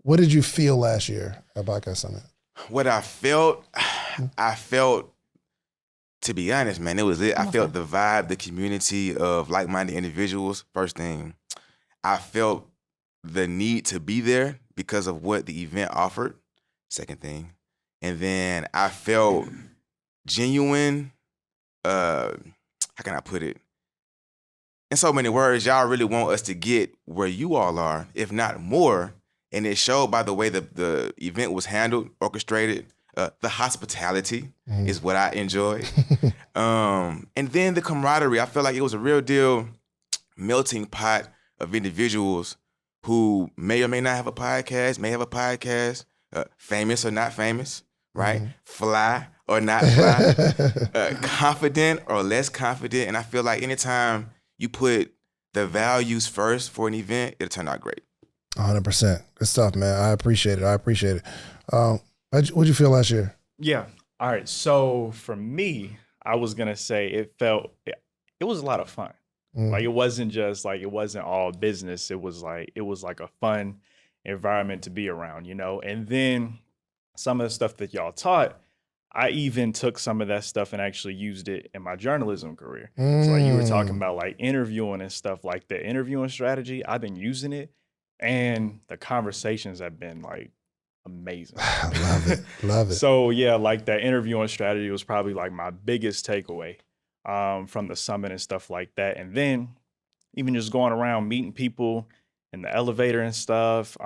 What did you feel last year at Podcast Summit? What I felt, to be honest, man, it was it. I felt the vibe, the community of like-minded individuals. First thing, I felt the need to be there because of what the event offered. Second thing. And then I felt genuine, how can I put it? In so many words, y'all really want us to get where you all are, if not more. And it showed by the way the event was handled, orchestrated. The hospitality is what I enjoyed. And then the camaraderie. I felt like it was a real deal melting pot of individuals who may or may not have a podcast, famous or not famous, right? Fly or not fly, confident or less confident. And I feel like anytime you put the values first for an event, it'll turn out great. 100%. Good stuff, man. I appreciate it. What'd you feel last year? Yeah. All right. So for me, I was going to say it was a lot of fun. Like it wasn't all business. It was like a fun environment to be around, And then some of the stuff that y'all taught, I even took some of that stuff and actually used it in my journalism career. So like you were talking about like interviewing and stuff like that, interviewing strategy, I've been using it and the conversations have been like amazing. Love it. So yeah, like that interviewing strategy was probably like my biggest takeaway from the summit and stuff like that. And then even just going around meeting people in the elevator and stuff,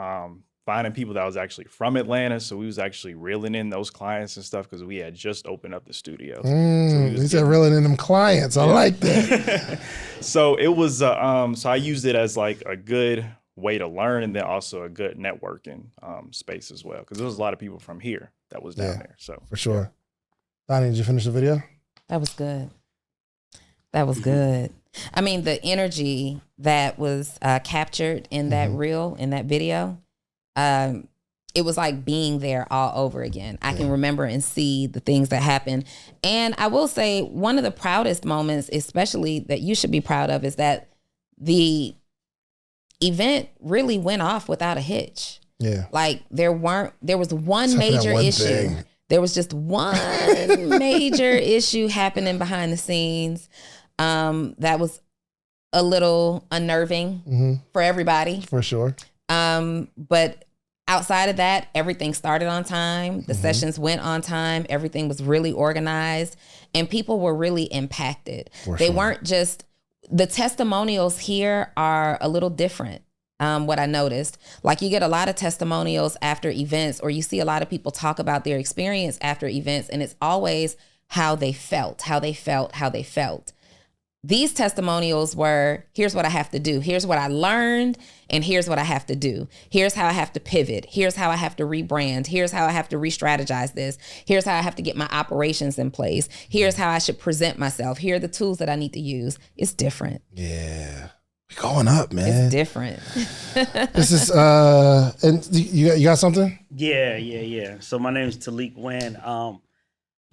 finding people that was actually from Atlanta. So we was actually reeling in those clients and stuff because we had just opened up the studios. You said reeling in them clients. I like that. So it was, so I used it as like a good way to learn and then also a good networking space as well. Because there was a lot of people from here that was down there. So for sure. Donni, did you finish the video? That was good. I mean, the energy that was captured in that reel, in that video, it was like being there all over again. I can remember and see the things that happened. And I will say one of the proudest moments, especially that you should be proud of, is that the event really went off without a hitch. Yeah. Like there was one major issue. Thing. There was just one major issue happening behind the scenes that was a little unnerving for everybody. For sure. But outside of that, everything started on time. The sessions went on time. Everything was really organized and people were really impacted. They weren't just, the testimonials here are a little different. What I noticed, like you get a lot of testimonials after events, or you see a lot of people talk about their experience after events, and it's always how they felt. These testimonials were, here's what I have to do. Here's what I learned, and here's what I have to do. Here's how I have to pivot. Here's how I have to rebrand. Here's how I have to re-strategize this. Here's how I have to get my operations in place. Here's how I should present myself. Here are the tools that I need to use. It's different. Yeah. We're going up, man. It's different. This is, and you got something? Yeah. So my name is Talik Nguyen.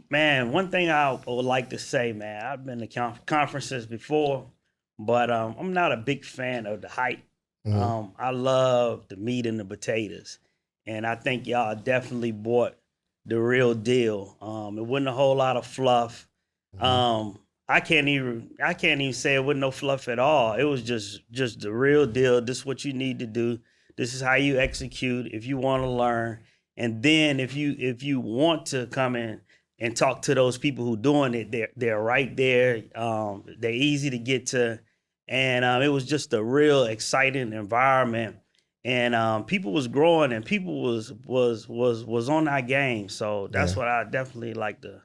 Man, one thing I would like to say, man, I've been to conferences before, but I'm not a big fan of the hype. I love the meat and the potatoes. And I think y'all definitely bought the real deal. It wasn't a whole lot of fluff. I can't even say it wasn't no fluff at all. It was just the real deal. This is what you need to do. This is how you execute if you want to learn. And then if you want to come in and talk to those people who doing it, they're right there. They're easy to get to. And it was just a real exciting environment. And people was growing and people was on our game. So that's what I definitely like to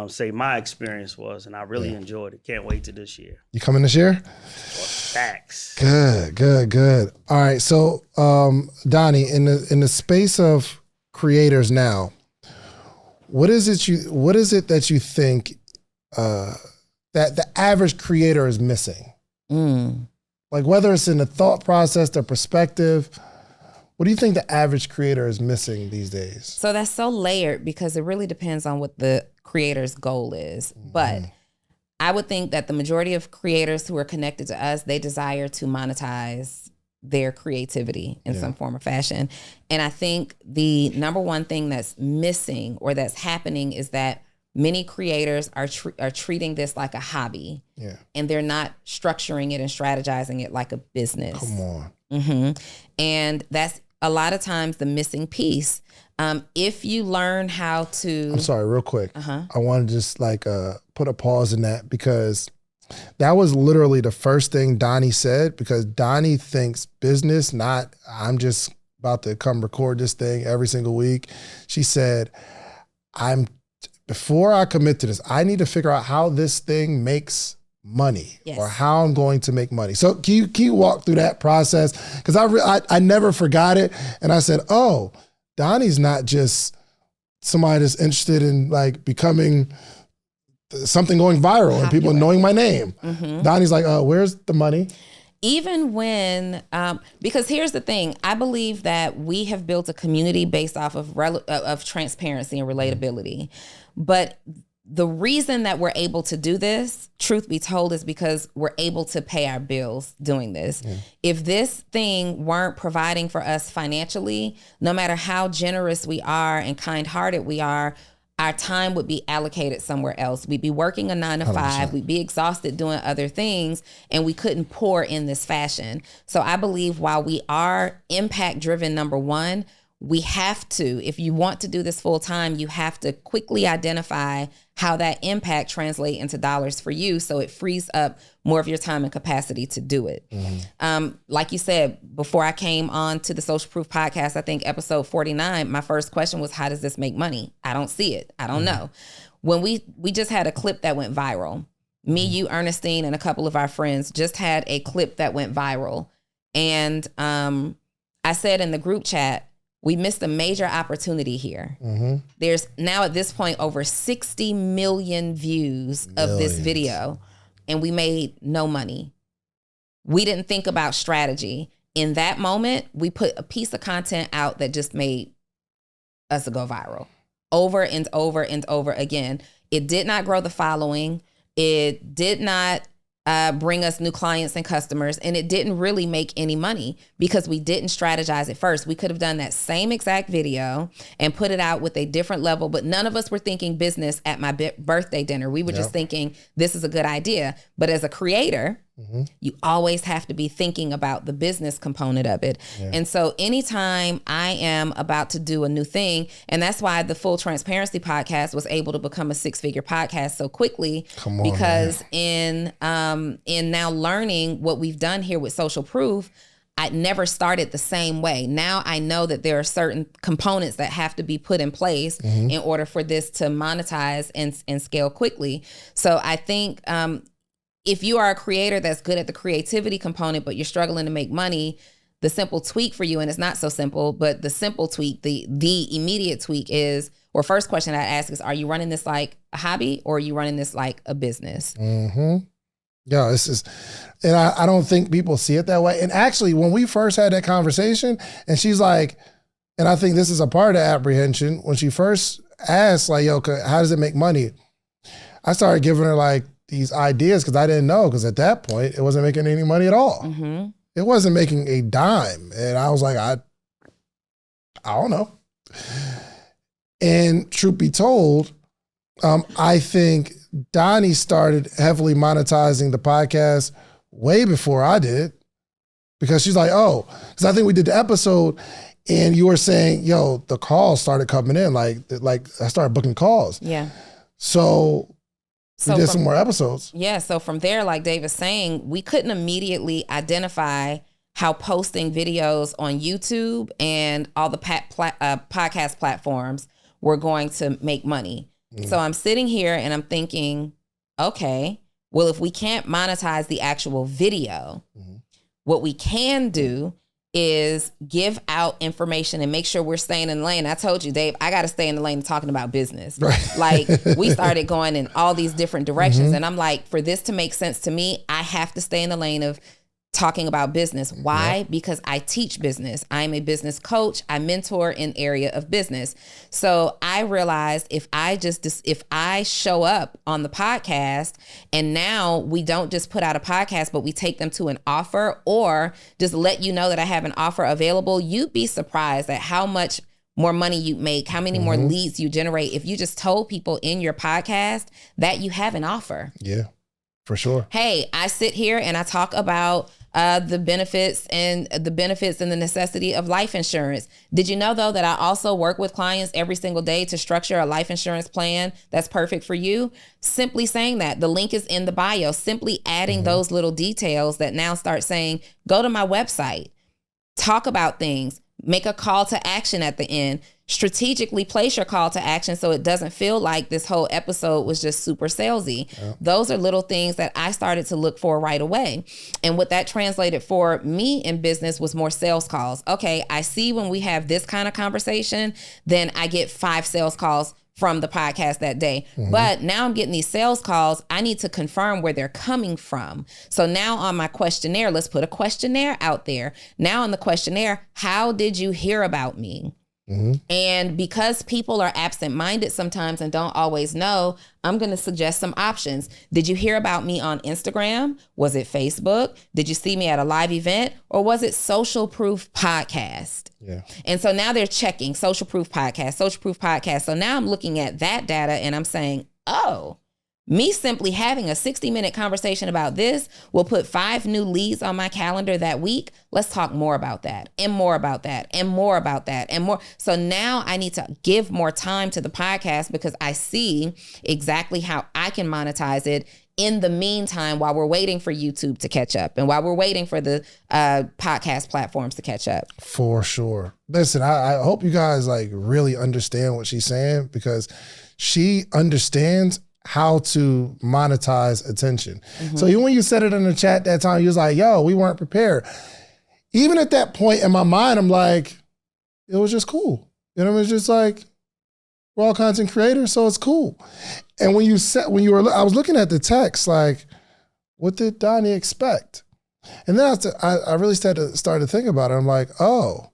say my experience was, and I really enjoyed it. Can't wait to this year. You coming this year? Facts. Good. All right. So, Donni, in the space of creators now, what is it that you think that the average creator is missing? Like whether it's in the thought process, the perspective, what do you think the average creator is missing these days? So that's so layered because it really depends on what the creator's goal is. But I would think that the majority of creators who are connected to us, they desire to monetize their creativity in some form or fashion. And I think the number one thing that's missing or that's happening is that many creators are treating this like a hobby. Yeah. And they're not structuring it and strategizing it like a business. Come on. Mm-hmm. And that's a lot of times the missing piece. If you learn how to... I'm sorry, real quick. I want to just put a pause in that, because that was literally the first thing Donni said, because Donni thinks business, not I'm just about to come record this thing every single week. She said, before I commit to this, I need to figure out how this thing makes money, or how I'm going to make money. So can you walk through that process? Because I never forgot it. And I said, oh, Donnie's not just somebody that's interested in like becoming something going viral and people knowing my name. Donnie's like, where's the money? Even when, because here's the thing, I believe that we have built a community based off of transparency and relatability. But the reason that we're able to do this, truth be told, is because we're able to pay our bills doing this. If this thing weren't providing for us financially, no matter how generous we are and kind-hearted we are, our time would be allocated somewhere else. We'd be working a 9 to 5. 100%. We'd be exhausted doing other things, and we couldn't pour in this fashion. So I believe while we are impact driven, number one, we have to, if you want to do this full time, you have to quickly identify how that impact translates into dollars for you, so it frees up more of your time and capacity to do it. Like you said, before I came on to the Social Proof podcast, I think episode 49, my first question was, how does this make money? I don't see it. I don't know. When we just had a clip that went viral. Me, you, Ernestine, and a couple of our friends just had a clip that went viral. And I said in the group chat, we missed a major opportunity here. There's now at this point over 60 million views of this video, and we made no money. We didn't think about strategy. In that moment, we put a piece of content out that just made us go viral over and over and over again. It did not grow the following. It did not bring us new clients and customers, and it didn't really make any money because we didn't strategize it first. We could have done that same exact video and put it out with a different level, but none of us were thinking business at my birthday dinner. We were just thinking this is a good idea. But as a creator, you always have to be thinking about the business component of it. And so anytime I am about to do a new thing, and that's why the Full Transparency podcast was able to become a 6-figure podcast so quickly, because in now learning what we've done here with Social Proof, I never started the same way. Now I know that there are certain components that have to be put in place in order for this to monetize and scale quickly. So I think if you are a creator that's good at the creativity component, but you're struggling to make money, the simple tweak for you, and it's not so simple, but the simple tweak, the immediate tweak is, or first question I ask is, are you running this like a hobby, or are you running this like a business? Yeah, it's just, and I don't think people see it that way. And actually, when we first had that conversation, and she's like, and I think this is a part of the apprehension, when she first asked, like, yo, how does it make money? I started giving her like these ideas because I didn't know, because at that point, it wasn't making any money at all. It wasn't making a dime. And I was like, I don't know. And truth be told, I think Donni started heavily monetizing the podcast way before I did, because she's like, oh, because I think we did the episode and you were saying, yo, the calls started coming in. Like I started booking calls. So we did some more episodes. So from there, like Dave is saying, we couldn't immediately identify how posting videos on YouTube and all the podcast platforms were going to make money. So I'm sitting here and I'm thinking, okay, well, if we can't monetize the actual video, what we can do is give out information and make sure we're staying in the lane. I told you, Dave, I got to stay in the lane talking about business. Like, we started going in all these different directions. And I'm like, for this to make sense to me, I have to stay in the lane of talking about business. Why? Because I teach business. I'm a business coach. I mentor in area of business. So I realized if I show up on the podcast and now we don't just put out a podcast, but we take them to an offer or just let you know that I have an offer available, you'd be surprised at how much more money you make, how many more leads you generate if you just told people in your podcast that you have an offer. Yeah, for sure. Hey, I sit here and I talk about the benefits and the necessity of life insurance. Did you know, though, that I also work with clients every single day to structure a life insurance plan that's perfect for you? Simply saying that. The link is in the bio. Simply adding those little details that now start saying, go to my website, talk about things, make a call to action at the end. Strategically place your call to action so it doesn't feel like this whole episode was just super salesy. Yep. Those are little things that I started to look for right away. And what that translated for me in business was more sales calls. Okay, I see when we have this kind of conversation, then I get 5 sales calls from the podcast that day. But now I'm getting these sales calls. I need to confirm where they're coming from. So now on my questionnaire, let's put a questionnaire out there. Now on the questionnaire, how did you hear about me? And because people are absent-minded sometimes and don't always know, I'm going to suggest some options. Did you hear about me on Instagram? Was it Facebook? Did you see me at a live event? Or was it Social Proof Podcast? Yeah. And so now they're checking Social Proof Podcast, Social Proof Podcast. So now I'm looking at that data and I'm saying, oh, me simply having a 60-minute conversation about this will put 5 new leads on my calendar that week. Let's talk more about that and more about that and more about that and more. So now I need to give more time to the podcast because I see exactly how I can monetize it in the meantime while we're waiting for YouTube to catch up and while we're waiting for the podcast platforms to catch up. For sure. Listen, I hope you guys like really understand what she's saying because she understands how to monetize attention. So even when you said it in the chat that time, you was like, yo, we weren't prepared. Even at that point in my mind, I'm like, it was just cool. You know, it's just like, we're all content creators, so it's cool. And when I was looking at the text, like, what did Donni expect? And then I really started to think about it. I'm like, oh,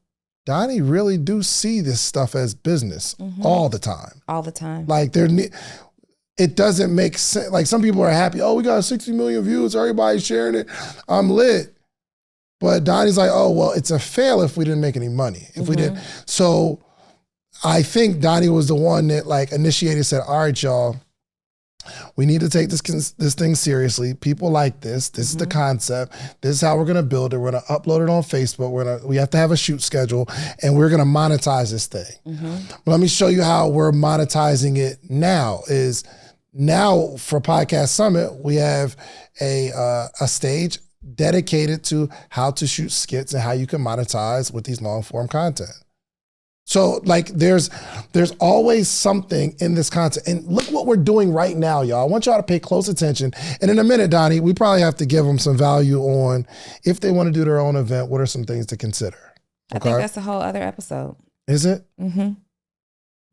Donni really do see this stuff as business all the time. All the time. Like it doesn't make sense. Like some people are happy. Oh, we got 60 million views. Everybody's sharing it. I'm lit. But Donnie's like, oh, well, it's a fail if we didn't make any money. If we didn't. So I think Donni was the one that like initiated, said, all right, y'all, we need to take this thing seriously. People like this. This is the concept. This is how we're going to build it. We're going to upload it on Facebook. We have to have a shoot schedule and we're going to monetize this thing. But let me show you how we're monetizing it now Now for Podcast Summit, we have a stage dedicated to how to shoot skits and how you can monetize with these long form content. So like there's always something in this content. And look what we're doing right now, y'all. I want y'all to pay close attention. And in a minute, Donni, we probably have to give them some value on if they want to do their own event, what are some things to consider? Okay? I think that's a whole other episode. Is it?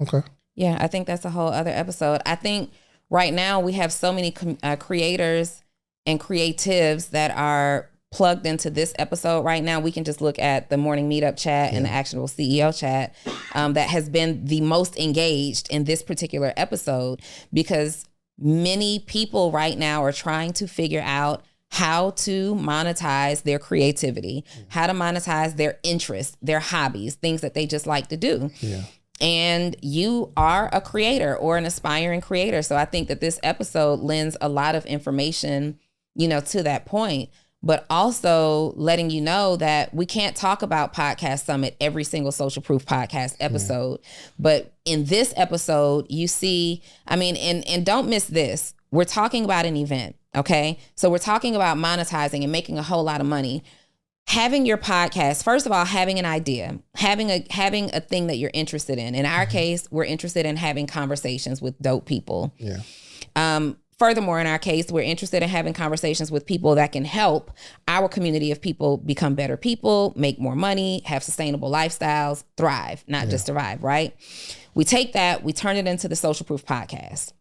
Okay. Yeah, I think that's a whole other episode. I think right now we have so many creators and creatives that are plugged into this episode right now. We can just look at the Morning Meetup chat and the Actionable CEO chat that has been the most engaged in this particular episode because many people right now are trying to figure out how to monetize their creativity, how to monetize their interests, their hobbies, things that they just like to do. Yeah. And you are a creator or an aspiring creator. So I think that this episode lends a lot of information, to that point, but also letting you know that we can't talk about Podcast Summit every single Social Proof Podcast episode. But in this episode, you see, and don't miss this. We're talking about an event, okay? So we're talking about monetizing and making a whole lot of money. Having your podcast, first of all, having an idea, having a thing that you're interested in. In our case, we're interested in having conversations with dope people. Yeah. Furthermore, in our case, we're interested in having conversations with people that can help our community of people become better people, make more money, have sustainable lifestyles, thrive, not just survive, right? We take that, we turn it into the Social Proof Podcast.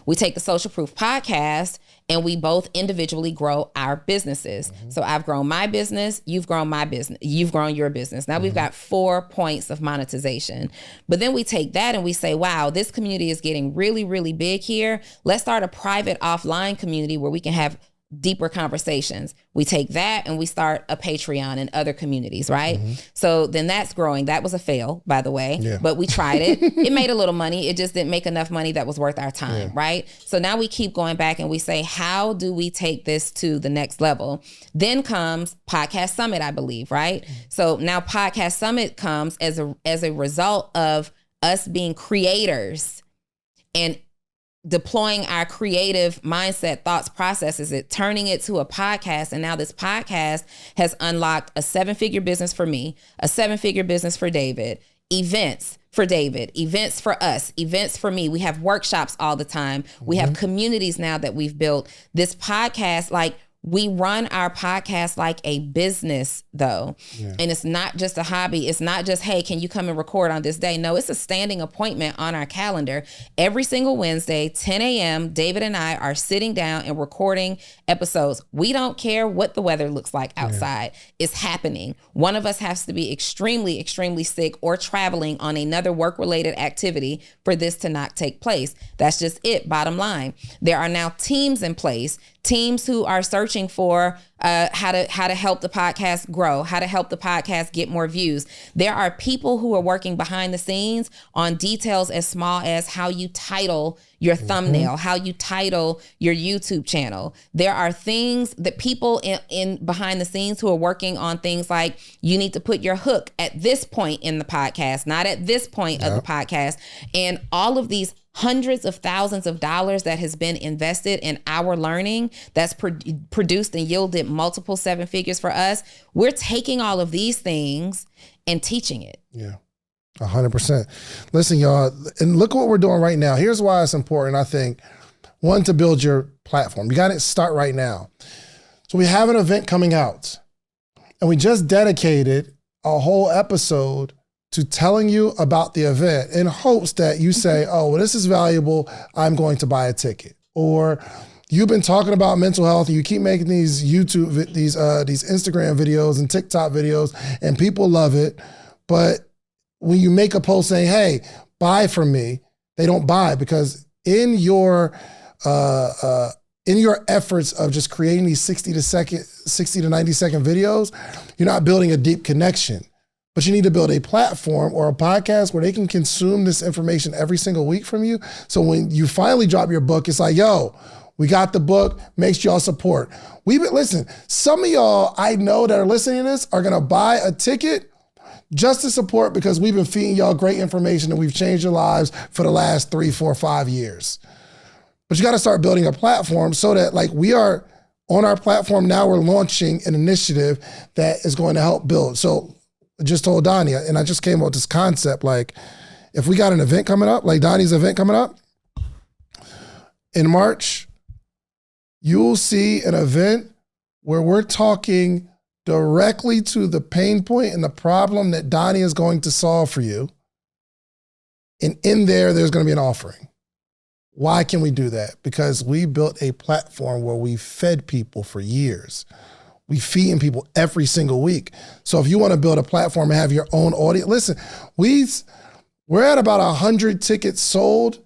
We take the Social Proof podcast and we both individually grow our businesses. So I've grown my business, you've grown my business, you've grown your business. Now we've got 4 points of monetization. But then we take that and we say, wow, this community is getting really, really big here. Let's start a private offline community where we can have deeper conversations. We take that and we start a Patreon and other communities, right? So then that's growing. That was a fail, by the way, but we tried it. It made a little money. It just didn't make enough money that was worth our time, right? So now we keep going back and we say, how do we take this to the next level? Then comes Podcast Summit, I believe, right? So now Podcast Summit comes as a result of us being creators and deploying our creative mindset, thoughts, processes, turning it to a podcast. And now this podcast has unlocked a 7-figure business for me, a 7-figure business for David, events for David, events for us, events for me. We have workshops all the time. We have communities now that we've built. This podcast, like, we run our podcast like a business, though. And it's not just a hobby. It's not just, hey, can you come and record on this day? No, it's a standing appointment on our calendar. Every single Wednesday, 10 a.m., David and I are sitting down and recording episodes. We don't care what the weather looks like outside. It's happening. One of us has to be extremely, extremely sick or traveling on another work-related activity for this to not take place. That's just it, bottom line. There are now teams in place, teams who are searching for how to help the podcast grow, how to help the podcast get more views. There are people who are working behind the scenes on details as small as how you title your thumbnail, how you title your YouTube channel. There are things that people in behind the scenes who are working on things like, you need to put your hook at this point in the podcast, not at this point of the podcast. And all of these hundreds of thousands of dollars that has been invested in our learning that's produced and yielded multiple 7 figures for us. We're taking all of these things and teaching it. 100%. Listen, y'all, and look what we're doing right now. Here's why it's important. I think, one, to build your platform. You got to start right now. So we have an event coming out, and we just dedicated a whole episode to telling you about the event in hopes that you say, oh, well, this is valuable, I'm going to buy a ticket. Or you've been talking about mental health and you keep making these YouTube, these Instagram videos and TikTok videos, and people love it. But when you make a post saying, hey, buy from me, they don't buy, because in your efforts of just creating these 60 to 90 second videos, you're not building a deep connection. But you need to build a platform or a podcast where they can consume this information every single week from you. So when you finally drop your book, it's like, yo, we got the book, make sure y'all support. Listen, some of y'all I know that are listening to this are gonna buy a ticket just to support, because we've been feeding y'all great information and we've changed your lives for the last 3, 4, 5 years. But you gotta start building a platform so that, like, we are on our platform now, we're launching an initiative that is going to help build. So I just told Donni, and I just came up with this concept, like, if we got an event coming up, like Donnie's event coming up in March, you'll see an event where we're talking directly to the pain point and the problem that Donni is going to solve for you. And in there's going to be an offering. Why can we do that? Because we built a platform where we fed people for years. We feeding people every single week. So if you want to build a platform and have your own audience, listen, we're at about 100 tickets sold,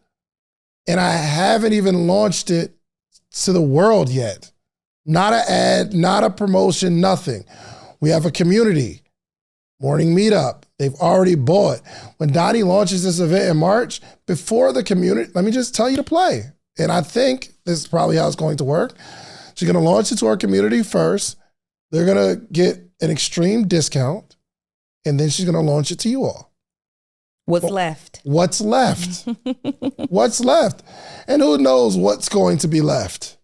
and I haven't even launched it to the world yet. Not an ad, not a promotion, nothing. We have a community, Morning Meetup. They've already bought. When Donni launches this event in March, before the community, let me just tell you to play. And I think this is probably how it's going to work. She's going to launch it to our community first. They're going to get an extreme discount, and then she's going to launch it to you all. What's left? What's left? What's left? And who knows what's going to be left?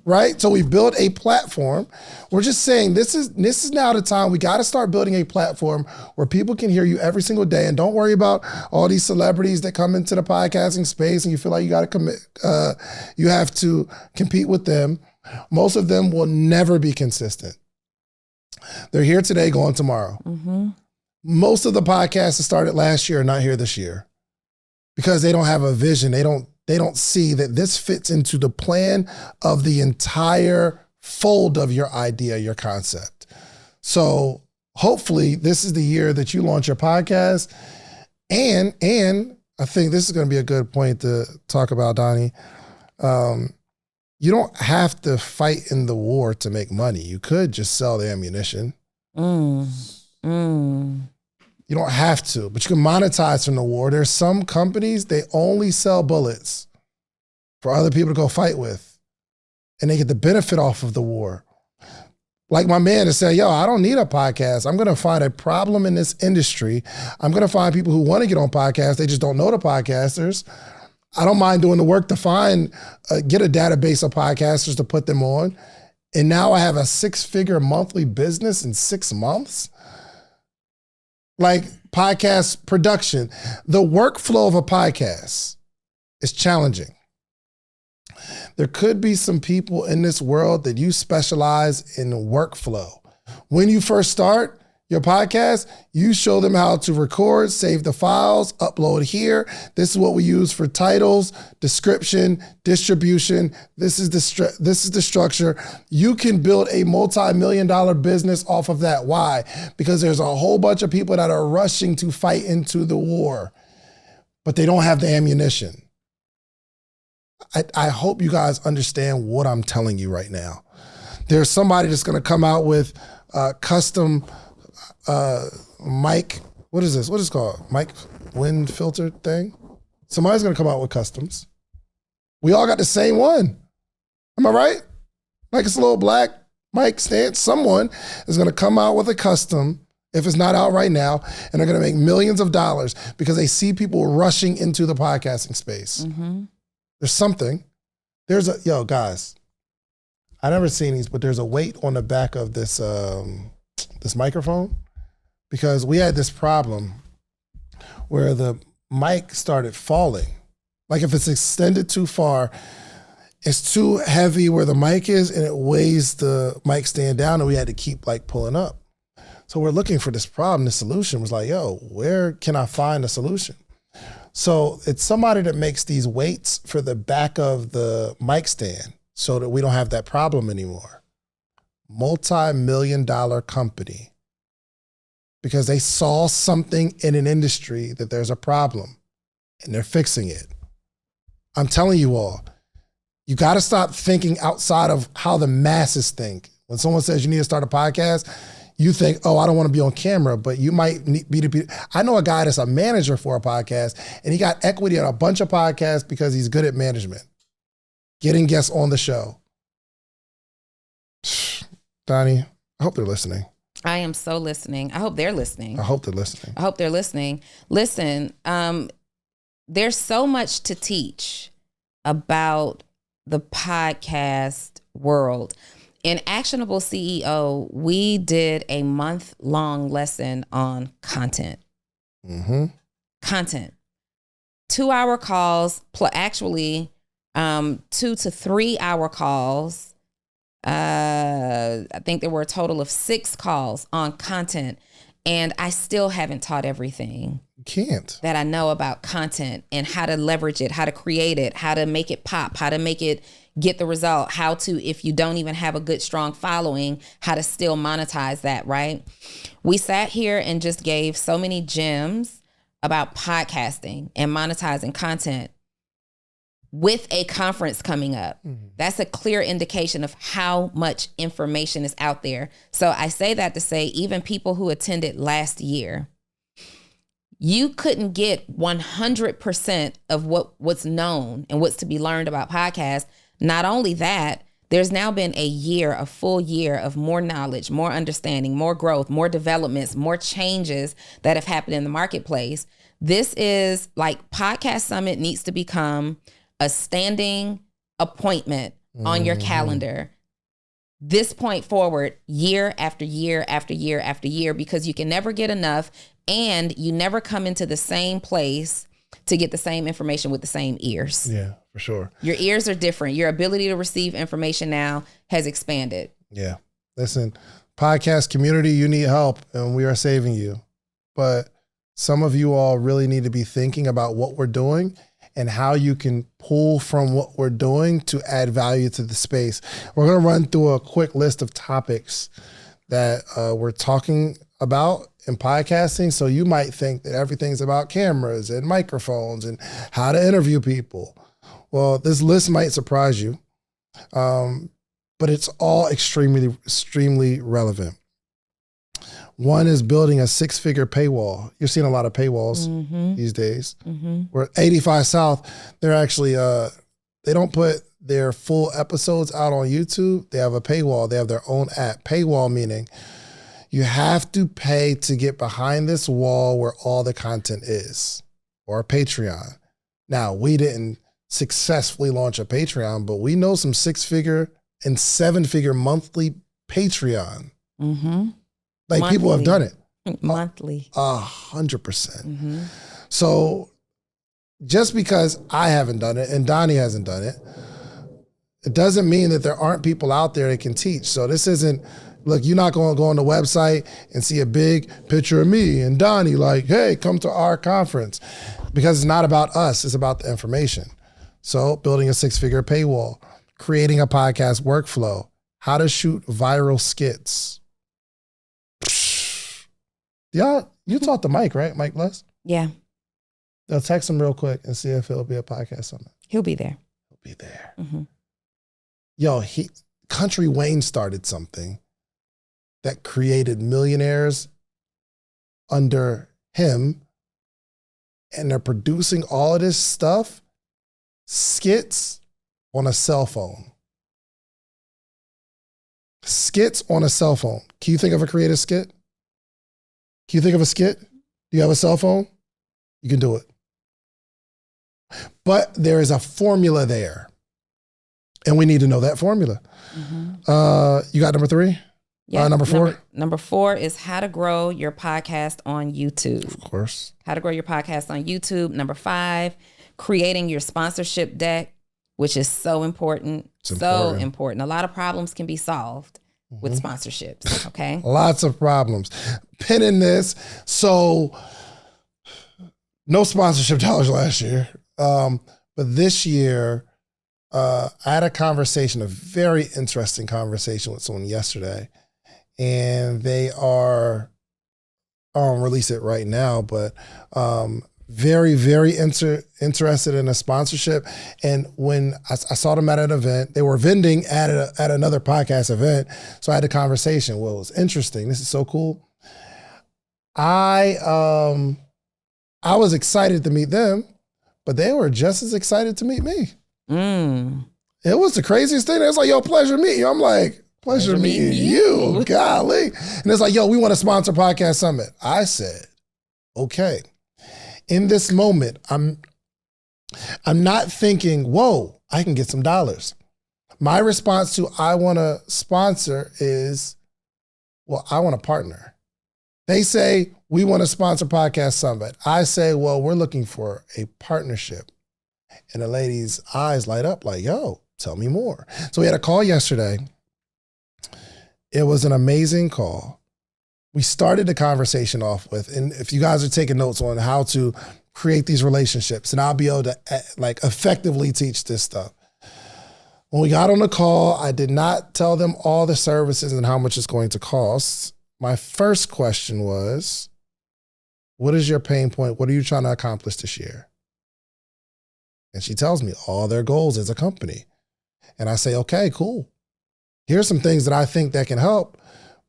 Right? So we built a platform. We're just saying this is now the time. We got to start building a platform where people can hear you every single day. And don't worry about all these celebrities that come into the podcasting space and you feel like you got to commit. You have to compete with them. Most of them will never be consistent. They're here today, gone tomorrow. Mm-hmm. Most of the podcasts that started last year are not here this year because they don't have a vision. They don't they don't see that this fits into the plan of the entire fold of your idea, your concept. So hopefully this is the year that you launch your podcast. And I think this is going to be a good point to talk about, Donni. You don't have to fight in the war to make money. You could just sell the ammunition. You don't have to, but you can monetize from the war. There's some companies, they only sell bullets for other people to go fight with, and they get the benefit off of the war. Like my man to say, yo, I don't need a podcast. I'm going to find a problem in this industry. I'm going to find people who want to get on podcasts. They just don't know the podcasters. I don't mind doing the work to find, get a database of podcasters to put them on. And now I have a 6-figure monthly business in 6 months. Like podcast production. The workflow of a podcast is challenging. There could be some people in this world that you specialize in workflow. When you first start your podcast, you show them how to record, save the files, upload here. This is what we use for titles, description, distribution. This is the structure. You can build a multi-million-dollar business off of that. Why? Because there's a whole bunch of people that are rushing to fight into the war, but they don't have the ammunition. I hope you guys understand what I'm telling you right now. There's somebody that's going to come out with custom mic. What is this? What is it called? Mic wind filter thing? Somebody's going to come out with customs. We all got the same one. Am I right? Like it's a little black mic stand. Someone is going to come out with a custom, if it's not out right now, and they're going to make millions of dollars because they see people rushing into the podcasting space. Mm-hmm. There's something. Yo, guys, I never seen these, but there's a weight on the back of this this microphone because we had this problem where the mic started falling. Like if it's extended too far, it's too heavy where the mic is and it weighs the mic stand down and we had to keep like pulling up. So we're looking for this problem. The solution was like, yo, where can I find a solution? So it's somebody that makes these weights for the back of the mic stand so that we don't have that problem anymore. Multi-million-dollar company because they saw something in an industry that there's a problem and they're fixing it. I'm telling you all, you got to stop thinking outside of how the masses think. When someone says you need to start a podcast, you think, oh, I don't want to be on camera, but you might be to be. I know a guy that's a manager for a podcast, and he got equity on a bunch of podcasts because he's good at management, getting guests on the show. Donni, I hope they're listening. I am so listening. I hope they're listening. I hope they're listening. I hope they're listening. Listen, there's so much to teach about the podcast world. In Actionable CEO, we did a month-long lesson on content. Mm-hmm. Content. 2-hour calls, actually 2 to 3 hour calls. I think there were a total of 6 calls on content. And I still haven't taught everything. You can't. That I know about content and how to leverage it, how to create it, how to make it pop, how to make it get the result, how to, if you don't even have a good, strong following, how to still monetize that, right? We sat here and just gave so many gems about podcasting and monetizing content with a conference coming up. Mm-hmm. That's a clear indication of how much information is out there. So I say that to say, even people who attended last year, you couldn't get 100% of what's known and what's to be learned about podcasts. Not only that, there's now been a full year of more knowledge, more understanding, more growth, more developments, more changes that have happened in the marketplace. This is like Podcast Summit needs to become a standing appointment on your calendar. This point forward, year after year after year after year, because you can never get enough and you never come into the same place to get the same information with the same ears. Yeah, for sure. Your ears are different. Your ability to receive information now has expanded. Yeah. Listen, podcast community, you need help and we are saving you. But some of you all really need to be thinking about what we're doing and how you can pull from what we're doing to add value to the space. We're going to run through a quick list of topics that we're talking about in podcasting. So you might think that everything's about cameras and microphones and how to interview people. Well, this list might surprise you, but it's all extremely relevant. One is building a 6-figure paywall. You're seeing a lot of paywalls these days. We're 85 South, they're actually, they don't put their full episodes out on YouTube. They have a paywall. They have their own app. Paywall meaning you have to pay to get behind this wall where all the content is, or a Patreon. Now, we didn't successfully launch a Patreon, but we know some 6-figure and 7-figure monthly Patreon. Like monthly. People have done it. Monthly. 100%. So just because I haven't done it and Donni hasn't done it, it doesn't mean that there aren't people out there that can teach. So this isn't, look, you're not going to go on the website and see a big picture of me and Donni like, hey, come to our conference. Because it's not about us, it's about the information. So building a 6-figure paywall, creating a podcast workflow, how to shoot viral skits. Yeah, you taught the Mike, right? Mike Les? Yeah. They'll text him real quick and see if he'll be a podcast summit. He'll be there. He'll be there. Yo, Country Wayne started something that created millionaires under him, and they're producing all of this stuff, skits on a cell phone. Skits on a cell phone. Can you think of a creative skit? Can you think of a skit? Do you have a cell phone? You can do it. But there is a formula there. And we need to know that formula. You got number 3? Yeah. Number 4? Number 4 is how to grow your podcast on YouTube. Of course. How to grow your podcast on YouTube. Number 5, creating your sponsorship deck, which is so important. So important. A lot of problems can be solved with sponsorships, okay? Lots of problems. Pinning this. So no sponsorship dollars last year. But this year, I had a conversation, a very interesting conversation with someone yesterday. And they are, I don't release it right now, but very interested in a sponsorship. And when I saw them at an event, they were vending at another podcast event. So I had a conversation. Well, it was interesting. This is so cool. I was excited to meet them, but they were just as excited to meet me. It was the craziest thing. It was like, yo, pleasure meeting you. I'm like, pleasure meeting you. Golly. And it's like, yo, we want to sponsor Podcast Summit. I said, okay. In this moment, I'm not thinking, whoa, I can get some dollars. My response to I want to sponsor is, well, I want to partner. They say, we want to sponsor Podcast Summit. I say, well, we're looking for a partnership. And the lady's eyes light up like, yo, tell me more. So we had a call yesterday. It was an amazing call. We started the conversation off with, and if you guys are taking notes on how to create these relationships, and I'll be able to like effectively teach this stuff. When we got on the call, I did not tell them all the services and how much it's going to cost. My first question was, what is your pain point? What are you trying to accomplish this year? And she tells me all their goals as a company. And I say, okay, cool. Here's some things that I think that can help.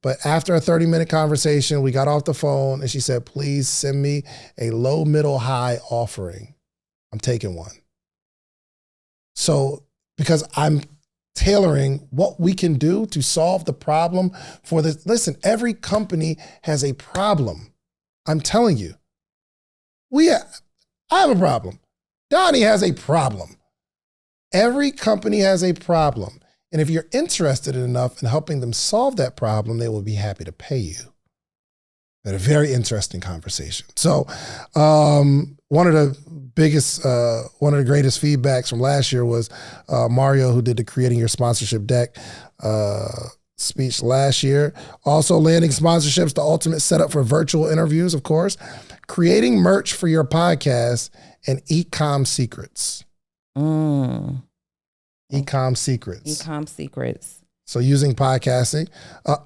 But after a 30-minute conversation, we got off the phone and she said, please send me a low, middle, high offering. I'm taking one. So, because I'm tailoring what we can do to solve the problem for this. Listen, every company has a problem. I'm telling you. I have a problem. Donni has a problem. Every company has a problem. And if you're interested enough in helping them solve that problem, they will be happy to pay you. We had a very interesting conversation. So one of the greatest feedbacks from last year was Mario, who did the Creating Your Sponsorship Deck speech last year. Also landing sponsorships, the ultimate setup for virtual interviews, of course. Creating merch for your podcast and e-com secrets. E-com secrets. E-com secrets. So using podcasting,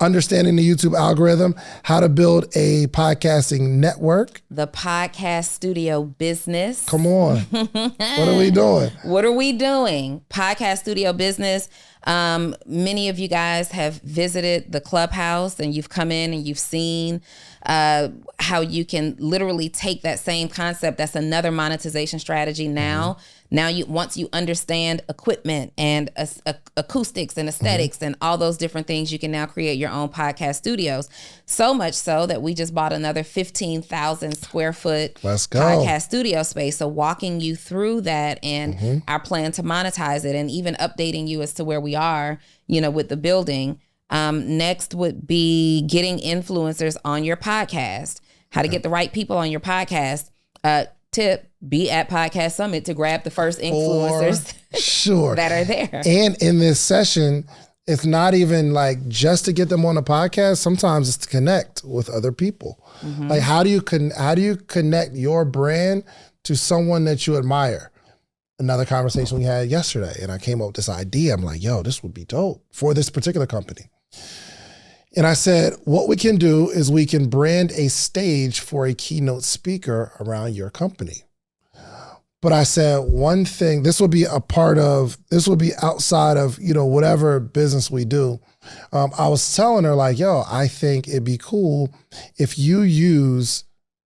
understanding the YouTube algorithm, how to build a podcasting network. The podcast studio business. Come on. What are we doing? What are we doing? Podcast studio business. Many of you guys have visited the Clubhouse and you've come in and you've seen how you can literally take that same concept. That's another monetization strategy now. Now, once you understand equipment and acoustics and aesthetics and all those different things, you can now create your own podcast studios. So much so that we just bought another 15,000 square foot podcast studio space. So walking you through that and our plan to monetize it and even updating you as to where we are, with the building. Next would be getting influencers on your podcast. How to get the right people on your podcast. Tip, be at Podcast Summit to grab the first influencers that are there. And in this session, it's not even like just to get them on a podcast. Sometimes it's to connect with other people. Like how do you connect your brand to someone that you admire? Another conversation we had yesterday, and I came up with this idea. I'm like, yo, this would be dope for this particular company. And I said, what we can do is we can brand a stage for a keynote speaker around your company. But I said one thing, this will be outside of, whatever business we do. I was telling her like, yo, I think it'd be cool if you use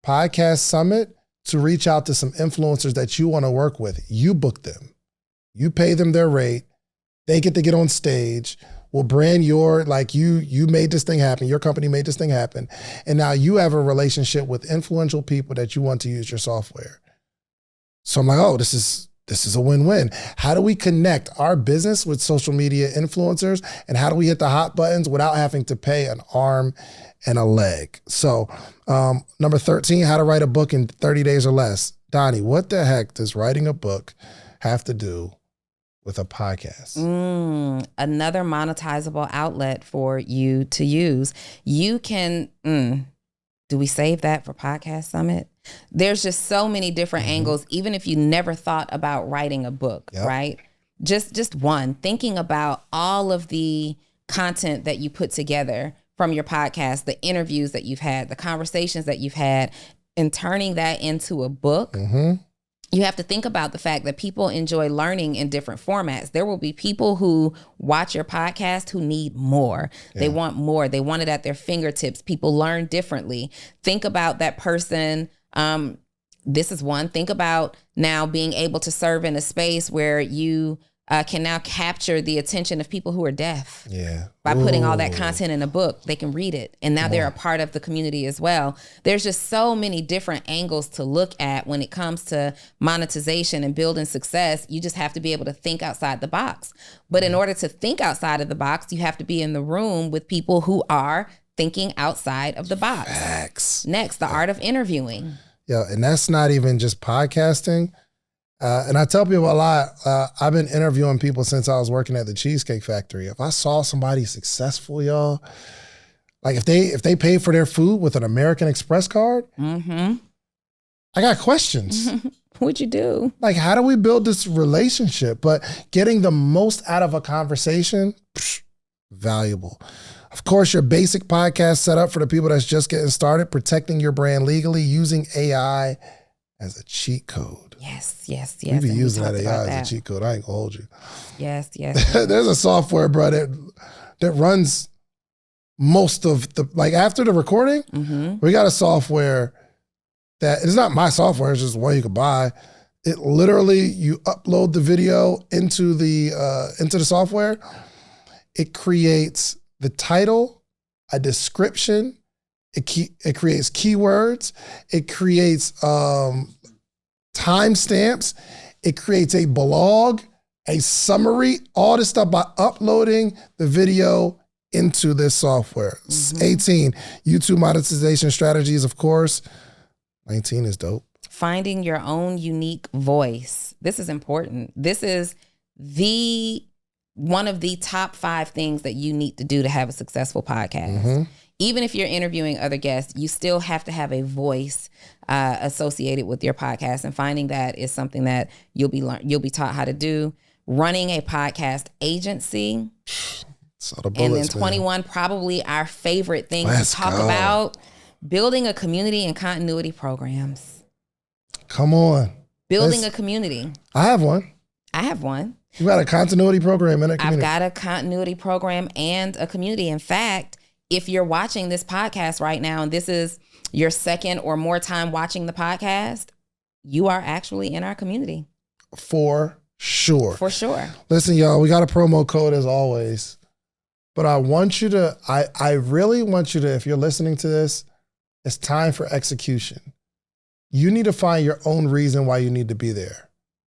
Podcast Summit to reach out to some influencers that you want to work with. You book them, you pay them their rate, they get to get on stage. We'll brand you made this thing happen. Your company made this thing happen. And now you have a relationship with influential people that you want to use your software. So I'm like, oh, this is a win-win. How do we connect our business with social media influencers? And how do we hit the hot buttons without having to pay an arm and a leg? So number 13, how to write a book in 30 days or less. Donni, what the heck does writing a book have to do with a podcast? Another monetizable outlet for you to use. You can, do we save that for Podcast Summit? There's just so many different angles, even if you never thought about writing a book, right? Just one, thinking about all of the content that you put together from your podcast, the interviews that you've had, the conversations that you've had, and turning that into a book. You have to think about the fact that people enjoy learning in different formats. There will be people who watch your podcast who need more. They want more. They want it at their fingertips. People learn differently. Think about that person. This is one. Think about now being able to serve in a space where you can now capture the attention of people who are deaf. By putting all that content in a book, they can read it. And now they're a part of the community as well. There's just so many different angles to look at when it comes to monetization and building success. You just have to be able to think outside the box. But in order to think outside of the box, you have to be in the room with people who are thinking outside of the box. Facts. Next, the art of interviewing. Yeah, and that's not even just podcasting. And I tell people a lot, I've been interviewing people since I was working at the Cheesecake Factory. If I saw somebody successful, y'all, like if they paid for their food with an American Express card, I got questions. What'd you do? Like, how do we build this relationship? But getting the most out of a conversation, valuable. Of course, your basic podcast setup for the people that's just getting started, protecting your brand legally, using AI as a cheat code. Yes. We be using that AI as a cheat code. I ain't gonna hold you. Yes. There's a software, bro, that runs most of the, like after the recording, we got a software that, it's not my software, it's just one you could buy. It literally, you upload the video into the software. It creates the title, a description. It creates keywords. It creates timestamps. It creates a blog, a summary, all this stuff by uploading the video into this software. 18, YouTube monetization strategies, of course. 19 is dope. Finding your own unique voice. This is important. This is the one of the top 5 things that you need to do to have a successful podcast. Even if you're interviewing other guests, you still have to have a voice associated with your podcast, and finding that is something that you'll be taught how to do. Running a podcast agency. And then 21, probably our favorite thing to talk about, building a community and continuity programs. Come on. Building a community. I have one. You got a continuity program and a community. I've got a continuity program and a community. In fact, if you're watching this podcast right now and this is your second or more time watching the podcast, you are actually in our community. For sure. For sure. Listen, y'all, we got a promo code as always. But I want you to, I really want you to, if you're listening to this, it's time for execution. You need to find your own reason why you need to be there.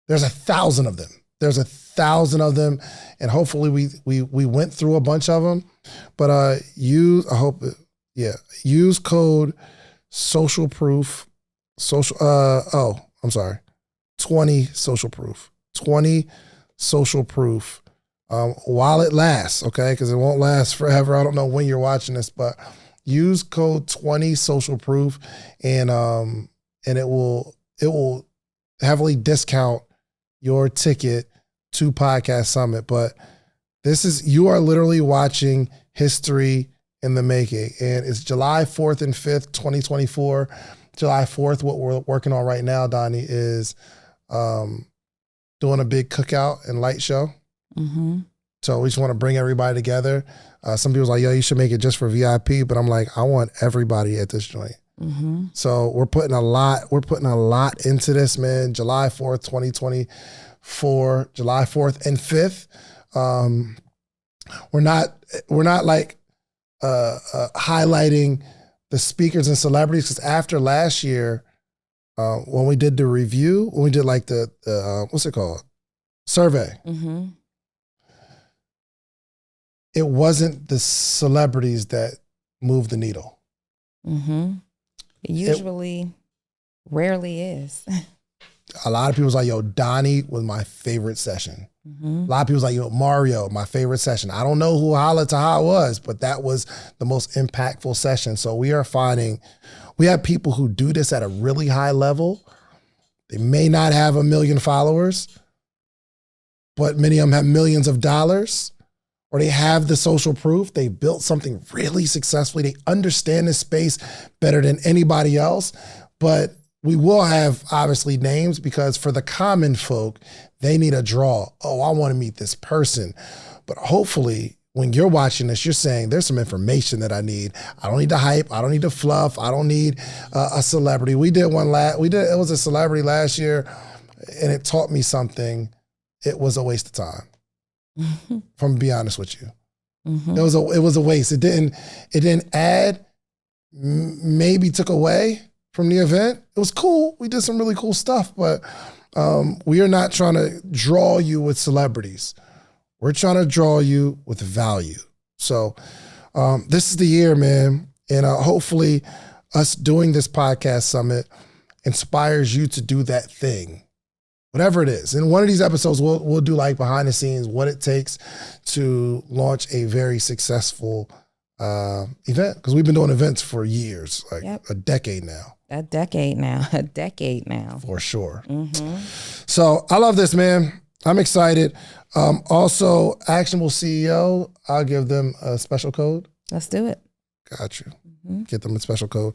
There's 1,000 of them. And hopefully we went through a bunch of them. But use code social proof, 20 social proof. 20 social proof. While it lasts, okay? Because it won't last forever. I don't know when you're watching this, but use code 20 social proof, and it will heavily discount your ticket to Podcast Summit. But you are literally watching history in the making, and it's July 4th and 5th, 2024. July 4th, what we're working on right now, Donni, is doing a big cookout and light show. So we just want to bring everybody together. Some people's like, yo, you should make it just for VIP, but I'm like, I want everybody at this joint. So we're putting a lot into this, man. July 4th, 2024, July 4th and 5th. We're not like highlighting the speakers and celebrities, because after last year, when we did the review, when we did like the what's it called? Survey. It wasn't the celebrities that moved the needle. It usually rarely is. A lot of people was like, yo, Donni was my favorite session. A lot of people was like, yo, Mario, my favorite session. I don't know who Hala Taha was, but that was the most impactful session. So we are finding, we have people who do this at a really high level. They may not have 1 million followers, but many of them have millions of dollars. Or they have the social proof. They built something really successfully. They understand this space better than anybody else. But we will have, obviously, names, because for the common folk, they need a draw. Oh, I want to meet this person. But hopefully, when you're watching this, you're saying, there's some information that I need. I don't need the hype. I don't need the fluff. I don't need a celebrity. It was a celebrity last year, and it taught me something. It was a waste of time. From be honest with you, it was a waste. It didn't add, maybe took away from the event. It was cool. We did some really cool stuff, but we are not trying to draw you with celebrities. We're trying to draw you with value. So this is the year, man, and hopefully us doing this podcast summit inspires you to do that thing. Whatever it is. In one of these episodes, we'll do like behind the scenes, what it takes to launch a very successful event. Because we've been doing events for years, like a decade now. A decade now. For sure. So I love this, man. I'm excited. Also, Actionable CEO, I'll give them a special code. Let's do it. Got you. Get them a special code.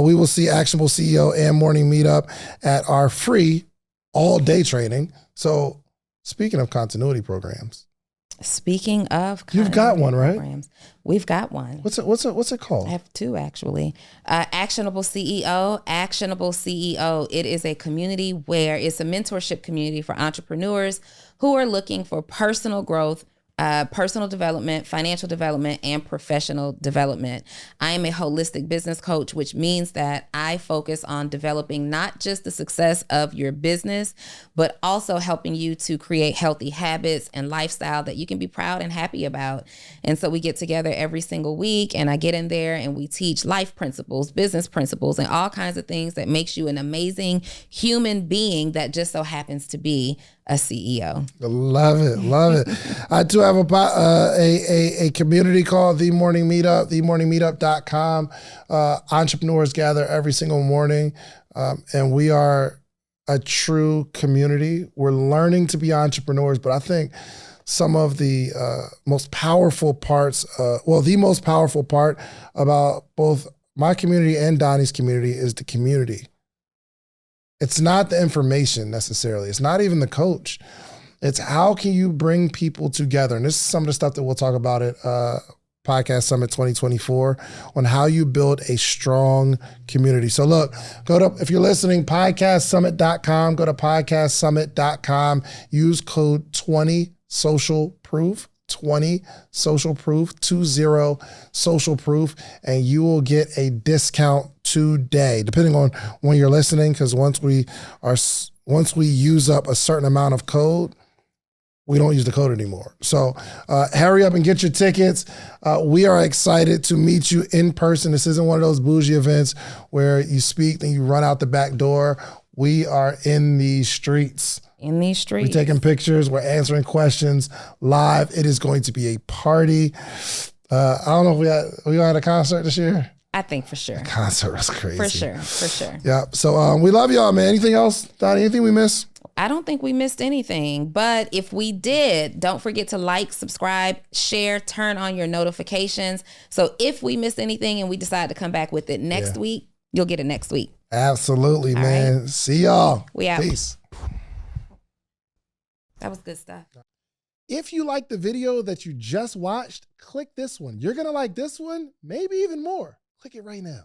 We will see Actionable CEO and Morning Meetup at our free all-day training. So speaking of continuity programs. You've got one, right? Programs, we've got one. What's it called? I have 2 actually. Actionable CEO. It is a community where it's a mentorship community for entrepreneurs who are looking for personal growth, personal development, financial development, and professional development. I am a holistic business coach, which means that I focus on developing not just the success of your business, but also helping you to create healthy habits and lifestyle that you can be proud and happy about. And so we get together every single week, and I get in there and we teach life principles, business principles, and all kinds of things that makes you an amazing human being that just so happens to be a CEO. Love it, love it. I do have a community called The Morning Meetup, themorningmeetup.com. Entrepreneurs gather every single morning, and we are a true community. We're learning to be entrepreneurs, but I think some of the most powerful parts, the most powerful part about both my community and Donnie's community is the community. It's not the information necessarily. It's not even the coach. It's how can you bring people together? And this is some of the stuff that we'll talk about at Podcast Summit 2024 on how you build a strong community. So look, if you're listening, podcastsummit.com, go to podcastsummit.com, use code 20socialproof, 20 social proof, 20 social proof, and you will get a discount today, depending on when you're listening, because once we use up a certain amount of code, we don't use the code anymore. So hurry up and get your tickets. We are excited to meet you in person. This isn't one of those bougie events where you speak, then you run out the back door. We are in these streets. We're taking pictures. We're answering questions live. It is going to be a party. I don't know if we had a concert this year. I think for sure. The concert was crazy. For sure. Yeah. So we love y'all, man. Anything else, Donni? Anything we missed? I don't think we missed anything, but if we did, don't forget to like, subscribe, share, turn on your notifications. So if we missed anything and we decide to come back with it next week, you'll get it next week. Absolutely, all man. Right. See y'all. We out. Peace. That was good stuff. If you like the video that you just watched, click this one. You're going to like this one, maybe even more. Click it right now.